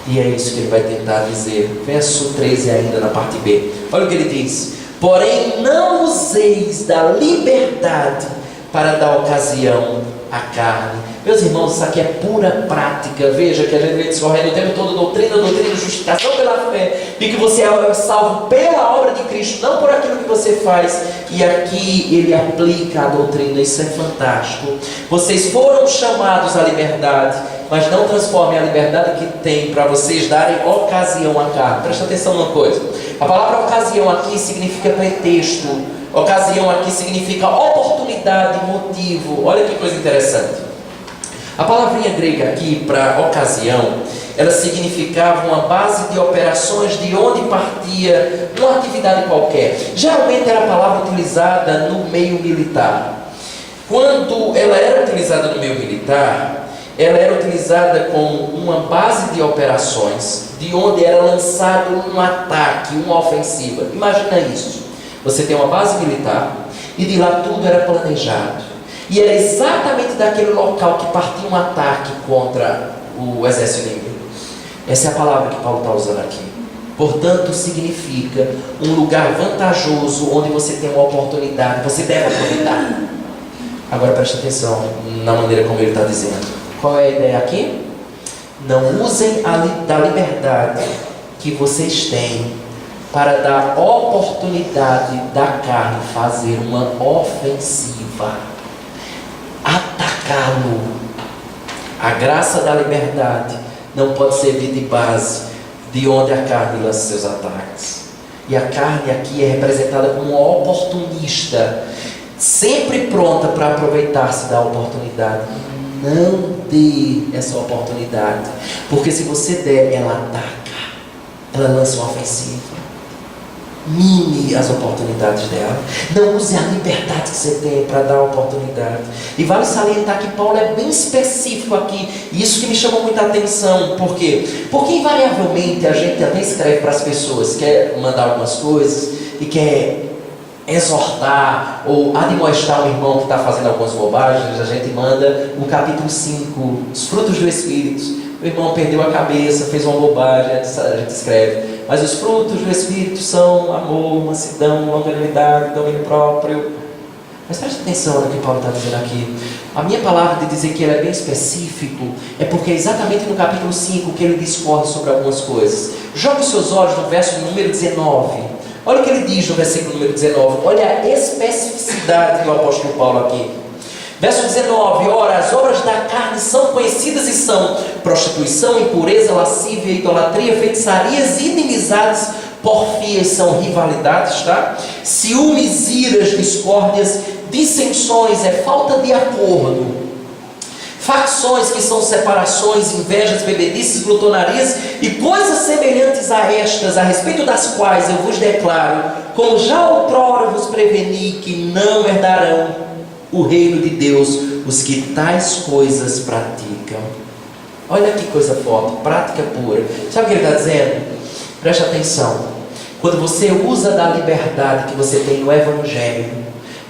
E é isso que ele vai tentar dizer. Verso 13 ainda na parte B. Olha o que ele diz. Porém não useis da liberdade para dar ocasião à carne. Meus irmãos, isso aqui é pura prática. Veja que a gente vem discorrendo o tempo todo doutrina, justificação pela fé, e que você é salvo pela obra de Cristo, não por aquilo que você faz. E aqui ele aplica a doutrina. Isso é fantástico. Vocês foram chamados à liberdade, mas não transformem a liberdade que tem para vocês darem ocasião à carne. Presta atenção numa coisa. A palavra ocasião aqui significa pretexto. Ocasião aqui significa oportunidade, motivo. Olha que coisa interessante. A palavrinha grega aqui para ocasião, ela significava uma base de operações de onde partia uma atividade qualquer. Geralmente era a palavra utilizada no meio militar. Quando ela era utilizada no meio militar, ela era utilizada como uma base de operações, de onde era lançado um ataque, uma ofensiva. Imagina isso. Você tem uma base militar e de lá tudo era planejado. E era exatamente daquele local que partia um ataque contra o exército inimigo. Essa é a palavra que Paulo está usando aqui. Portanto, significa um lugar vantajoso onde você tem uma oportunidade, você deve aproveitar. Agora preste atenção na maneira como ele está dizendo. Qual é a ideia aqui? Não usem da liberdade que vocês têm para dar oportunidade da carne fazer uma ofensiva, atacá-lo. A graça da liberdade não pode servir de base de onde a carne lança seus ataques. E a carne aqui é representada como uma oportunista, sempre pronta para aproveitar-se da oportunidade. Não dê essa oportunidade, porque se você der, ela ataca, ela lança uma ofensiva. Mime as oportunidades dela. Não use a liberdade que você tem para dar a oportunidade. E vale salientar que Paulo é bem específico aqui. E isso que me chama muita atenção. Por quê? Porque invariavelmente a gente até escreve para as pessoas, quer mandar algumas coisas e quer exortar ou admoestar um irmão que está fazendo algumas bobagens. A gente manda o capítulo 5, os frutos do Espírito. O irmão perdeu a cabeça, fez uma bobagem, a gente escreve: mas os frutos do Espírito são amor, mansidão, longanimidade, domínio próprio. Mas preste atenção no que Paulo está dizendo aqui. A minha palavra de dizer que ele é bem específico é porque é exatamente no capítulo 5 que ele discorre sobre algumas coisas. Jogue os seus olhos no verso número 19. Olha o que ele diz no versículo número 19. Olha a especificidade do apóstolo Paulo aqui. Verso 19: ora, as obras da carne são conhecidas e são prostituição, impureza, lascívia, idolatria, feitiçarias, inimizades, porfias, são rivalidades, tá? Ciúmes, iras, discórdias, dissensões, é falta de acordo, facções, que são separações, invejas, bebedices, glutonarias e coisas semelhantes a estas, a respeito das quais eu vos declaro, como já outrora vos preveni, que não herdarão o reino de Deus os que tais coisas praticam. Olha que coisa forte, prática pura. Sabe o que ele está dizendo? Preste atenção. Quando você usa da liberdade que você tem no Evangelho,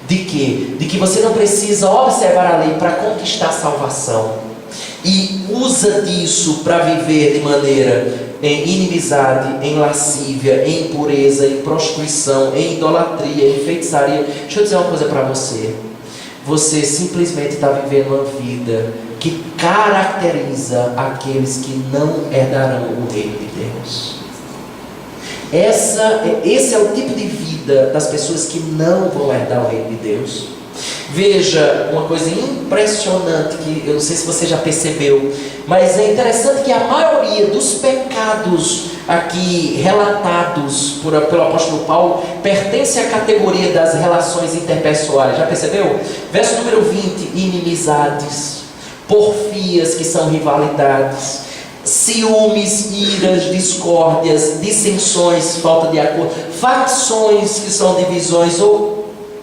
de quê? De que você não precisa observar a lei para conquistar a salvação, e usa disso para viver de maneira em inimizade, em lascívia, em impureza, em prostituição, em idolatria, em feitiçaria. Deixa eu dizer uma coisa para você. Você simplesmente está vivendo uma vida que caracteriza aqueles que não herdarão o reino de Deus. Esse é o tipo de vida das pessoas que não vão herdar o reino de Deus. Veja uma coisa impressionante que eu não sei se você já percebeu, mas é interessante que a maioria dos pecados aqui relatados pelo apóstolo Paulo pertence à categoria das relações interpessoais. Já percebeu? Verso número 20: inimizades, porfias, que são rivalidades, ciúmes, iras, discórdias, dissensões, falta de acordo, facções, que são divisões.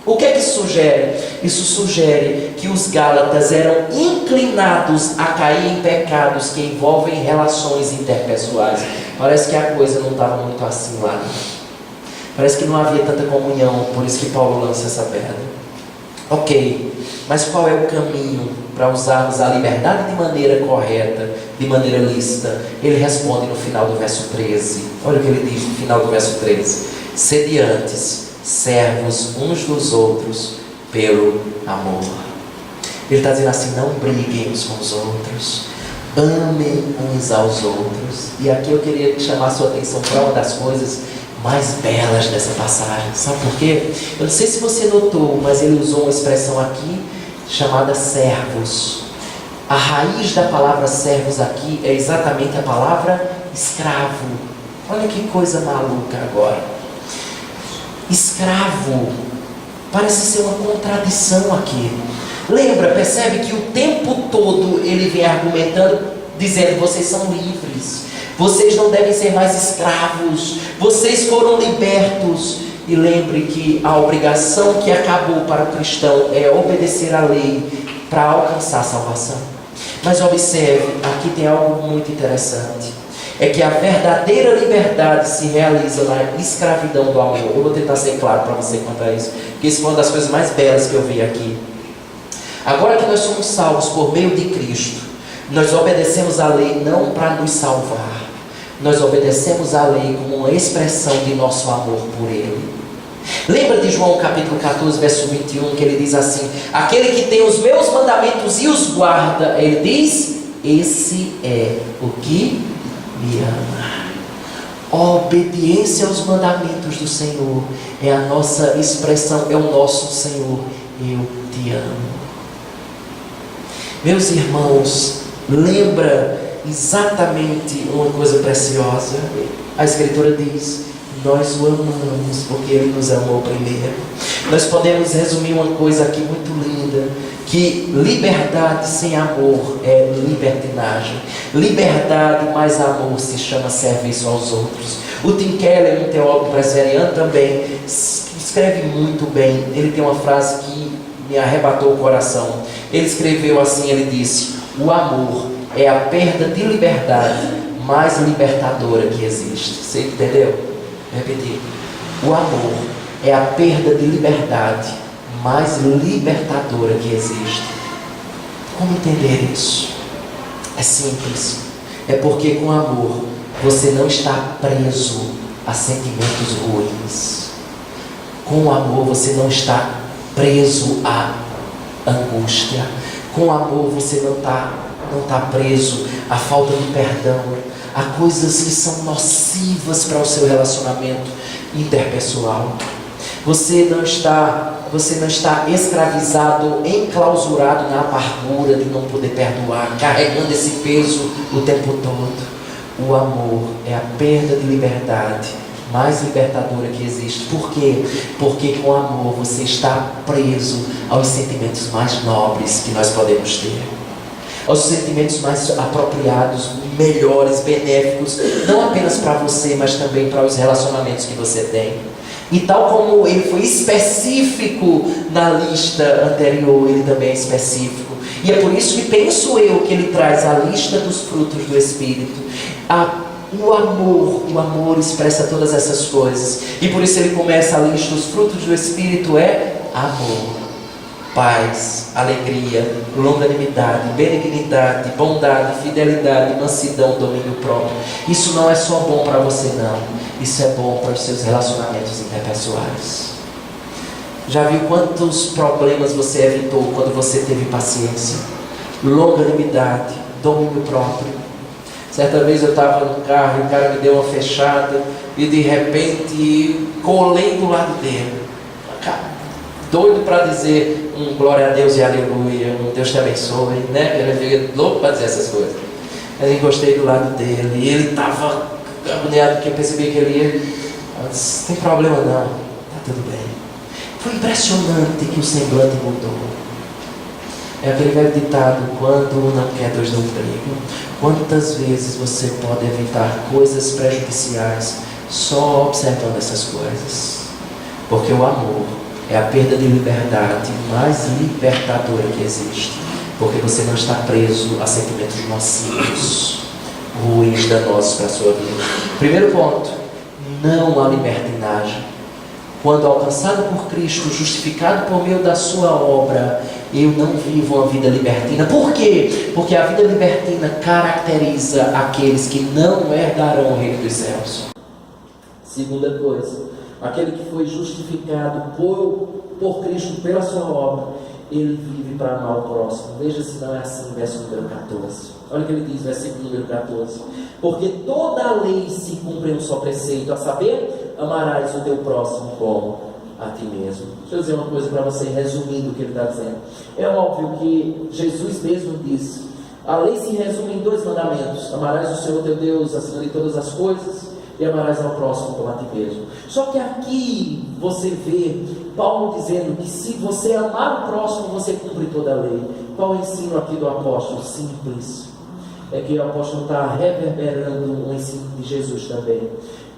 O que é que isso sugere? Isso sugere que os Gálatas eram inclinados a cair em pecados que envolvem relações interpessoais. Parece que a coisa não estava muito assim lá. Parece que não havia tanta comunhão, por isso que Paulo lança essa pedra. Ok, mas qual é o caminho para usarmos a liberdade de maneira correta, de maneira lícita? Ele responde no final do verso 13. Olha o que ele diz no final do verso 13: sede antes servos uns dos outros pelo amor. Ele está dizendo assim: não briguem uns com os outros, amem uns aos outros. E aqui eu queria chamar a sua atenção para uma das coisas mais belas dessa passagem. Sabe por quê? Eu não sei se você notou, mas ele usou uma expressão aqui chamada servos. A raiz da palavra servos aqui é exatamente a palavra escravo. Olha que coisa maluca agora. Escravo parece ser uma contradição aqui. Lembra, percebe que o tempo todo ele vem argumentando, dizendo: vocês são livres, vocês não devem ser mais escravos, vocês foram libertos. E lembre que a obrigação que acabou para o cristão é obedecer à lei para alcançar a salvação. Mas observe, aqui tem algo muito interessante. É que a verdadeira liberdade se realiza na escravidão do amor. Eu vou tentar ser claro para você quanto a isso, porque isso foi uma das coisas mais belas que eu vi aqui. Agora que nós somos salvos por meio de Cristo, nós obedecemos a lei não para nos salvar, nós obedecemos a lei como uma expressão de nosso amor por Ele. Lembra de João capítulo 14, verso 21, que ele diz assim: aquele que tem os meus mandamentos e os guarda, ele diz, esse é o que me ama. A obediência aos mandamentos do Senhor é a nossa expressão, é o nosso Senhor, eu te amo. Meus irmãos, lembra exatamente uma coisa preciosa. A Escritura diz: nós o amamos porque Ele nos amou primeiro. Nós podemos resumir uma coisa aqui muito linda, que liberdade sem amor é libertinagem. Liberdade mais amor se chama serviço aos outros. O Tim Keller, um teólogo presbiteriano também, escreve muito bem. Ele tem uma frase que me arrebatou o coração. Ele escreveu assim, ele disse: o amor é a perda de liberdade mais libertadora que existe. Você entendeu? Vou repetir. O amor é a perda de liberdade mais libertadora que existe. Como entender isso? É simples. É porque com amor você não está preso a sentimentos ruins. Com amor você não está preso à angústia. Com amor você não está preso à falta de perdão, a coisas que são nocivas para o seu relacionamento interpessoal. Você não está escravizado, enclausurado na amargura de não poder perdoar, carregando esse peso o tempo todo. O amor é a perda de liberdade mais libertadora que existe. Por quê? Porque com amor você está preso aos sentimentos mais nobres que nós podemos ter, aos sentimentos mais apropriados, melhores, benéficos, não apenas para você, mas também para os relacionamentos que você tem. E tal como ele foi específico na lista anterior, ele também é específico. E é por isso que penso eu que ele traz a lista dos frutos do Espírito. O amor expressa todas essas coisas. E por isso ele começa a lista: os frutos do Espírito é amor, paz, alegria, longanimidade, benignidade, bondade, fidelidade, mansidão, domínio próprio. Isso não é só bom para você, não. Isso é bom para os seus relacionamentos interpessoais. Já viu quantos problemas você evitou quando você teve paciência, longanimidade, domínio próprio? Certa vez eu estava no carro e o cara me deu uma fechada e de repente colei do lado dele. Doido para dizer um glória a Deus e aleluia, um Deus te abençoe, né? Ele fica louco para dizer essas coisas. Mas eu encostei do lado dele e ele estava agoniado porque eu percebi que ele ia. Eu disse: não tem problema não, está tudo bem. Foi impressionante que o semblante mudou. É aquele velho ditado: quando um não quer, dois não brigam. Quantas vezes você pode evitar coisas prejudiciais só observando essas coisas? Porque o amor é a perda de liberdade mais libertadora que existe. Porque você não está preso a sentimentos nocivos, ruins, danosos para a sua vida. Primeiro ponto: não há libertinagem. Quando alcançado por Cristo, justificado por meio da sua obra, eu não vivo uma vida libertina. Por quê? Porque a vida libertina caracteriza aqueles que não herdarão o reino dos céus. Segunda coisa: aquele que foi justificado por Cristo pela sua obra, ele vive para amar o próximo. Veja se não é assim, verso número 14. Olha o que ele diz, versículo número 14: porque toda a lei se cumpre em um só preceito, a saber, amarás o teu próximo como a ti mesmo. Deixa eu dizer uma coisa para você, resumindo o que ele está dizendo. É óbvio que Jesus mesmo disse: a lei se resume em 2 mandamentos: amarás o Senhor teu Deus acima de todas as coisas e amarás ao próximo como a ti mesmo. Só que aqui você vê Paulo dizendo que se você amar o próximo, você cumpre toda a lei. Qual o ensino aqui do apóstolo? Simples. É que o apóstolo está reverberando o ensino de Jesus também.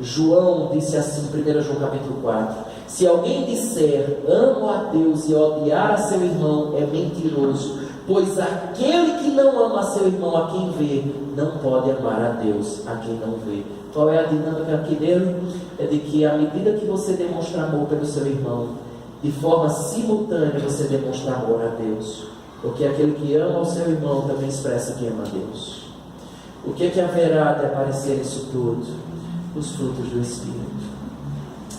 João disse assim, 1 João capítulo 4: se alguém disser amo a Deus e odiar a seu irmão, é mentiroso, pois aquele que não ama a seu irmão a quem vê, não pode amar a Deus a quem não vê. Qual é a dinâmica aqui dele? É de que à medida que você demonstra amor pelo seu irmão, de forma simultânea você demonstra amor a Deus. Porque aquele que ama o seu irmão também expressa que ama a Deus. O que é que haverá de aparecer isso tudo? Os frutos do Espírito.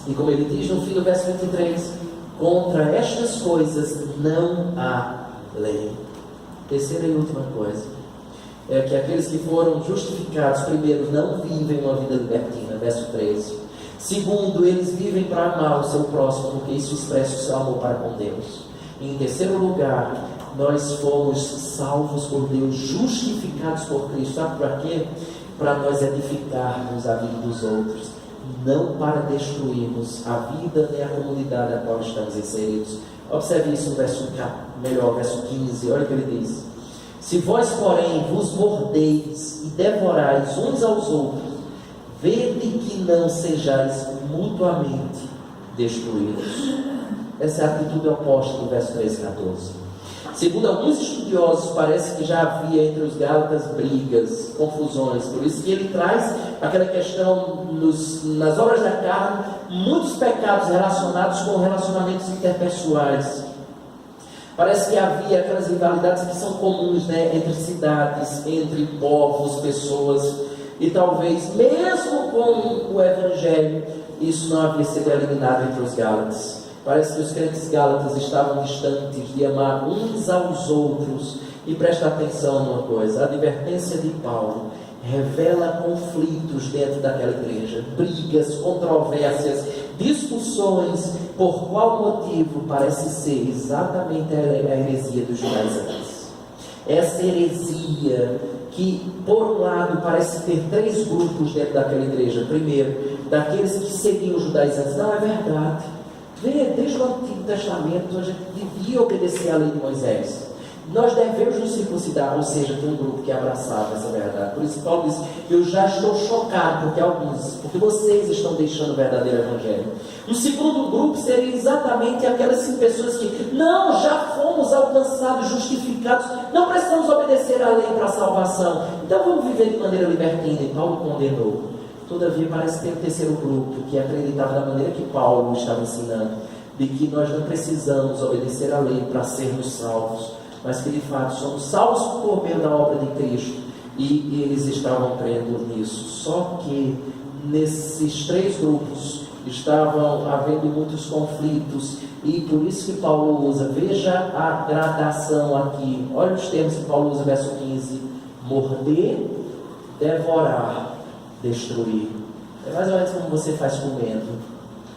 E como ele diz no fim do verso 23, contra estas coisas não há lei. Terceira e última coisa é que aqueles que foram justificados, primeiro, não vivem uma vida libertina, verso 13. Segundo, eles vivem para amar o seu próximo, porque isso expressa o seu amor para com Deus. E em terceiro lugar, nós fomos salvos por Deus, justificados por Cristo. Sabe para quê? Para nós edificarmos a vida dos outros. não para destruirmos a vida nem a comunidade a qual estamos inseridos. Observe isso no verso 15, olha o que ele diz. Se vós, porém, vos mordeis e devorais uns aos outros, vede que não sejais mutuamente destruídos. Essa é a atitude oposta do verso 13 e 14. Segundo alguns estudiosos, parece que já havia entre os Gálatas brigas, confusões. Por isso que ele traz aquela questão nas obras da carne, muitos pecados relacionados com relacionamentos interpessoais. Parece que havia aquelas rivalidades que são comuns, né, entre cidades, entre povos, pessoas. E talvez, mesmo com o Evangelho, isso não havia sido eliminado entre os Gálatas. Parece que os crentes gálatas estavam distantes de amar uns aos outros. E presta atenção numa coisa: a advertência de Paulo revela conflitos dentro daquela igreja, brigas, controvérsias, discussões. Por qual motivo? Parece ser exatamente a heresia dos judaizantes. Essa heresia que, por um lado, parece ter três grupos dentro daquela igreja. Primeiro, daqueles que seguiam os judaizantes. Não é verdade. Desde o Antigo Testamento a gente devia obedecer à lei de Moisés. Nós devemos nos circuncidar, ou seja, tem um grupo que abraçava essa verdade. Por isso Paulo diz: eu já estou chocado porque vocês estão deixando o verdadeiro evangelho. O segundo grupo seria exatamente aquelas pessoas que não, já fomos alcançados, justificados, não precisamos obedecer à lei para a salvação, então vamos viver de maneira libertina. E Paulo condenou. Todavia, parece ter um terceiro grupo que acreditava da maneira que Paulo estava ensinando, de que nós não precisamos obedecer à lei para sermos salvos, mas que de fato somos salvos por meio da obra de Cristo. E eles estavam crendo nisso. Só que nesses três grupos estavam havendo muitos conflitos, e por isso que Paulo usa, veja a gradação aqui, olha os termos que Paulo usa, verso 15: morder, devorar, destruir. É mais ou menos como você faz comendo.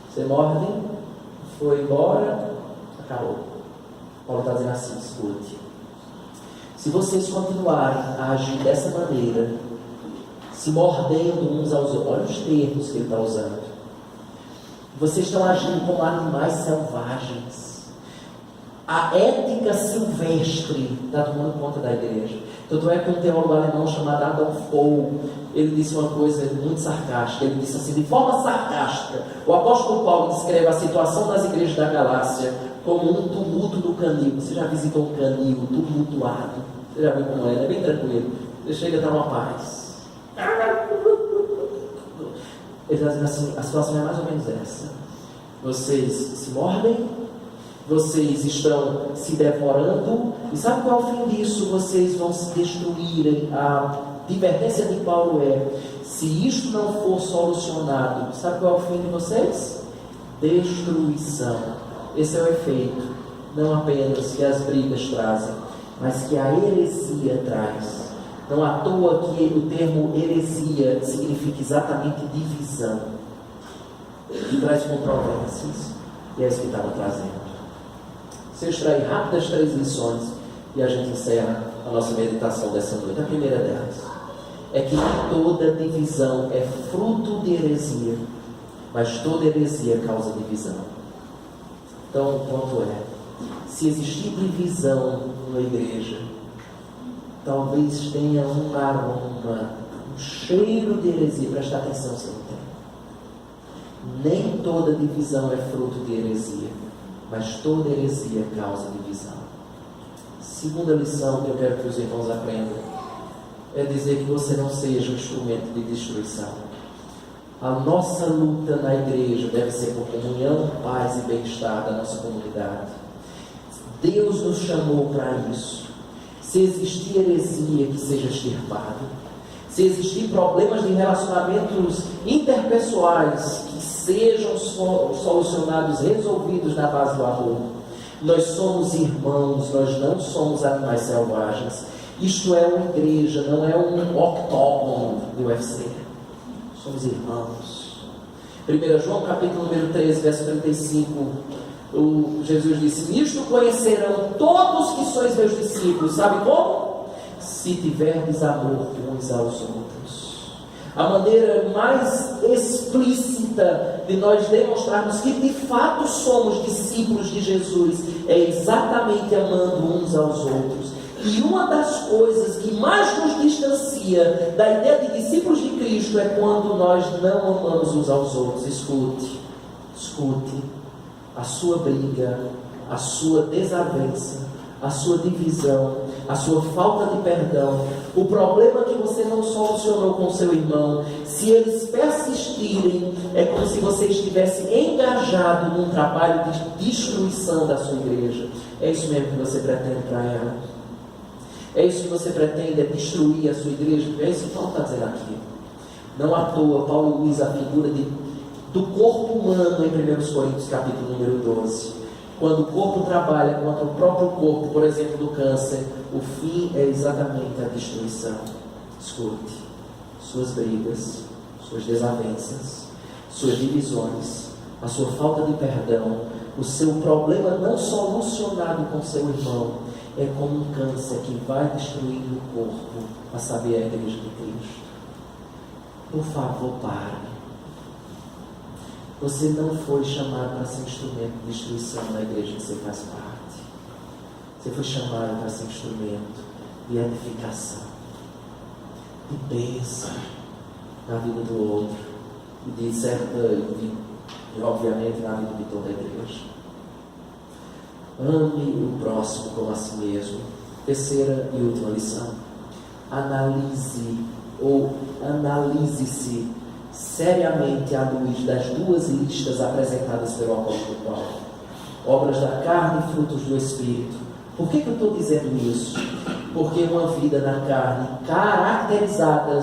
Você morde, foi embora, acabou. Paulo está dizendo assim: escute, se vocês continuarem a agir dessa maneira, se mordendo uns aos outros, olha os termos que ele está usando, vocês estão agindo como animais selvagens. A ética silvestre está tomando conta da igreja. Tanto é que um teólogo alemão chamado Adolf Paul, ele disse uma coisa muito sarcástica. Ele disse assim, de forma sarcástica: o apóstolo Paulo descreve a situação das igrejas da Galácia como um tumulto do canil. Você já visitou um canil tumultuado? Você já viu como é? É bem tranquilo. Você chega a dar uma paz. Ele está dizendo assim: a situação é mais ou menos essa. Vocês se mordem, vocês estão se devorando, e sabe qual é o fim disso? Vocês vão se destruírem. A advertência de Paulo é: se isto não for solucionado, sabe qual é o fim de vocês? Destruição. Esse é o efeito, não apenas que as brigas trazem, mas que a heresia traz. Não à toa que o termo heresia significa exatamente divisão, e traz controvérsias, e é isso que estava trazendo. Se eu extrair rápidas 3 lições e a gente encerra a nossa meditação dessa noite. A primeira delas é que toda divisão é fruto de heresia, mas toda heresia causa divisão. Então o ponto é: se existir divisão na igreja, talvez tenha um aroma, um cheiro de heresia. Presta atenção se não tem. Nem toda divisão é fruto de heresia, mas toda heresia causa divisão. Segunda lição que eu quero que os irmãos aprendam é dizer que você não seja um instrumento de destruição. A nossa luta na igreja deve ser por comunhão, paz e bem-estar da nossa comunidade. Deus nos chamou para isso. Se existir heresia, que seja extirpado. Se existir problemas de relacionamentos interpessoais, que sejam solucionados, resolvidos na base do amor. Nós somos irmãos, nós não somos animais selvagens. Isto é uma igreja, não é um octógono do UFC. Somos irmãos. 1 João capítulo número 13, verso 35, Jesus disse: nisto conhecerão todos que sois meus discípulos. Sabe como? Se tiverdes amor uns aos outros. A maneira mais explícita de nós demonstrarmos que de fato somos discípulos de Jesus é exatamente amando uns aos outros. E uma das coisas que mais nos distancia da ideia de discípulos de Cristo é quando nós não amamos uns aos outros. Escute, a sua briga, a sua desavença, a sua divisão, a sua falta de perdão, o problema que você não solucionou com seu irmão, se eles persistirem, é como se você estivesse engajado num trabalho de destruição da sua igreja. É isso mesmo que você pretende para ela? É isso que você pretende, é destruir a sua igreja? É isso que Paulo está dizendo aqui. Não à toa, Paulo usa a figura do corpo humano em 1 Coríntios capítulo número 12. Quando o corpo trabalha contra o próprio corpo, por exemplo, do câncer, o fim é exatamente a destruição. Escute, suas brigas, suas desavenças, suas divisões, a sua falta de perdão, o seu problema não solucionado com seu irmão, é como um câncer que vai destruindo o corpo, a saber, a igreja de Cristo. Por favor, pare. Você não foi chamado para ser instrumento de destruição na igreja que você faz parte. Você foi chamado para ser instrumento de edificação, de bênção na vida do outro, e obviamente na vida de toda a igreja. Ame o próximo como a si mesmo. Terceira e última lição: analise-se seriamente à luz das duas listas apresentadas pelo apóstolo Paulo: obras da carne e frutos do Espírito. Por que eu estou dizendo isso? Porque uma vida na carne caracterizada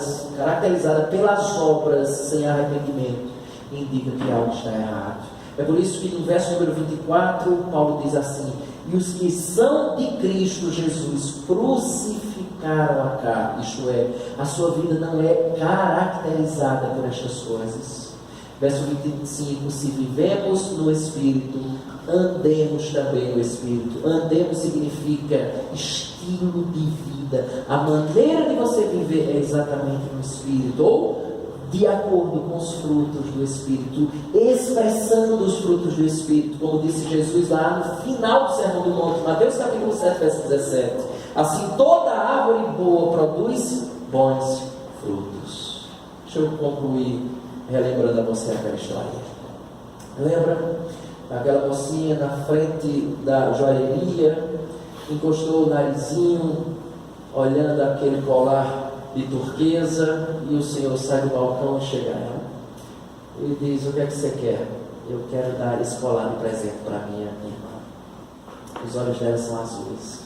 pelas obras sem arrependimento indica que algo está errado. É por isso que no verso número 24 Paulo diz assim: e os que são de Cristo Jesus crucificaram a carne. Isto é, a sua vida não é caracterizada por estas coisas. Verso 25: se vivemos no Espírito, andemos também no Espírito. Andemos significa estilo de vida. A maneira de você viver é exatamente no Espírito, ou de acordo com os frutos do Espírito, expressando os frutos do Espírito, como disse Jesus lá no final do Sermão do Monte, Mateus capítulo 7, verso 17. Assim, toda árvore boa produz bons frutos. Deixa eu concluir relembrando a você aquela história. Lembra aquela mocinha na frente da joalheria, encostou o narizinho, olhando aquele colar de turquesa, e o Senhor sai do balcão e chega a ela. Ele diz: o que é que você quer? Eu quero dar esse colar de presente para minha irmã. Os olhos dela são azuis.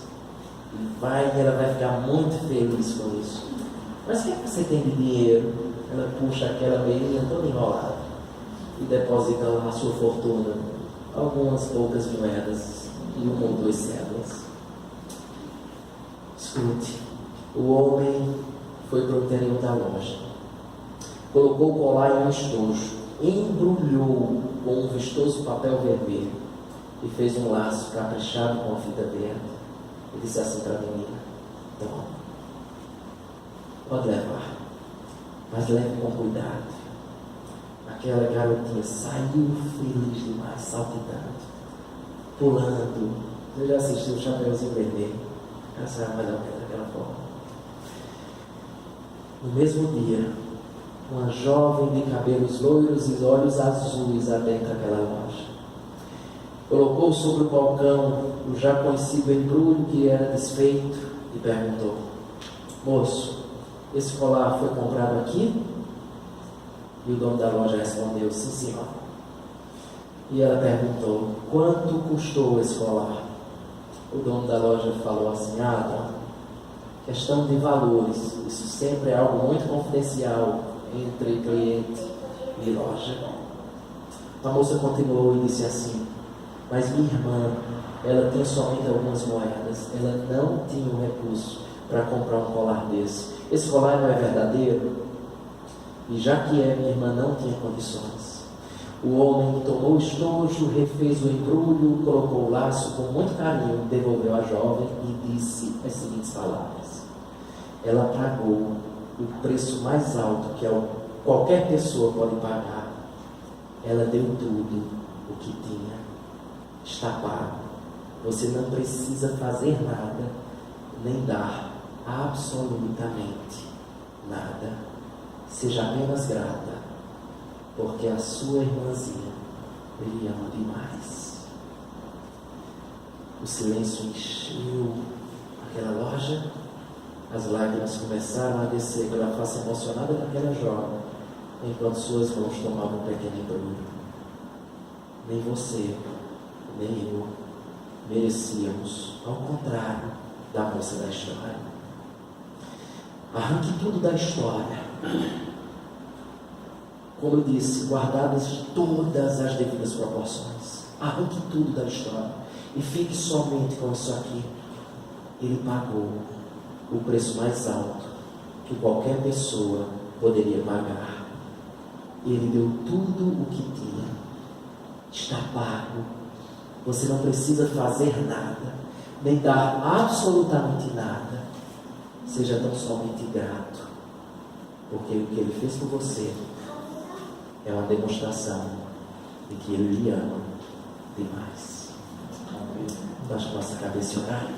E ela vai ficar muito feliz com isso. Mas o que é que você tem de dinheiro? Ela puxa aquela meinha toda enrolada e deposita a sua fortuna, algumas poucas moedas e uma ou duas cédulas. Escute, o homem foi para o interior da loja, colocou o colar em um estojo, embrulhou com um vistoso papel vermelho e fez um laço caprichado com a fita verde e disse assim para a menina: toma, pode levar, mas leve com cuidado. Aquela garotinha saiu feliz demais, saltitando, pulando. Você já assistiu o Chapeuzinho Vermelho? Ela saiu mais ou menos daquela forma. No mesmo dia, uma jovem de cabelos loiros e olhos azuis adentra aquela loja. Colocou sobre o balcão o já conhecido embrulho que era desfeito e perguntou: moço, esse colar foi comprado aqui? E o dono da loja respondeu: sim, senhor. E ela perguntou: quanto custou esse colar? O dono da loja falou assim: dona, questão de valores, isso sempre é algo muito confidencial entre cliente e loja. A moça continuou e disse assim: mas minha irmã, ela tem somente algumas moedas, ela não tinha um recurso para comprar um colar desse. Esse colar não é verdadeiro? E já que minha irmã não tinha condições, o homem tomou o estojo, refez o embrulho, colocou o laço com muito carinho, devolveu à jovem e disse as seguintes palavras: ela pagou o preço mais alto que qualquer pessoa pode pagar. Ela deu tudo o que tinha. Está pago. Você não precisa fazer nada, nem dar absolutamente nada. Seja apenas grata, porque a sua irmãzinha lhe ama demais. O silêncio encheu aquela loja. As lágrimas começaram a descer pela face emocionada daquela jovem, enquanto suas mãos tomavam um pequeno embrulho. Nem você, nem eu merecíamos, ao contrário da moça da história. Arranque tudo da história. Como eu disse, guardadas todas as devidas proporções. Arranque tudo da história e fique somente com isso aqui. Ele pagou o preço mais alto que qualquer pessoa poderia pagar. Ele deu tudo o que tinha. Está pago. Você não precisa fazer nada, nem dar absolutamente nada. Seja tão somente grato, porque o que Ele fez por você é uma demonstração de que Ele lhe ama demais. Baixe nossa cabeça e orar.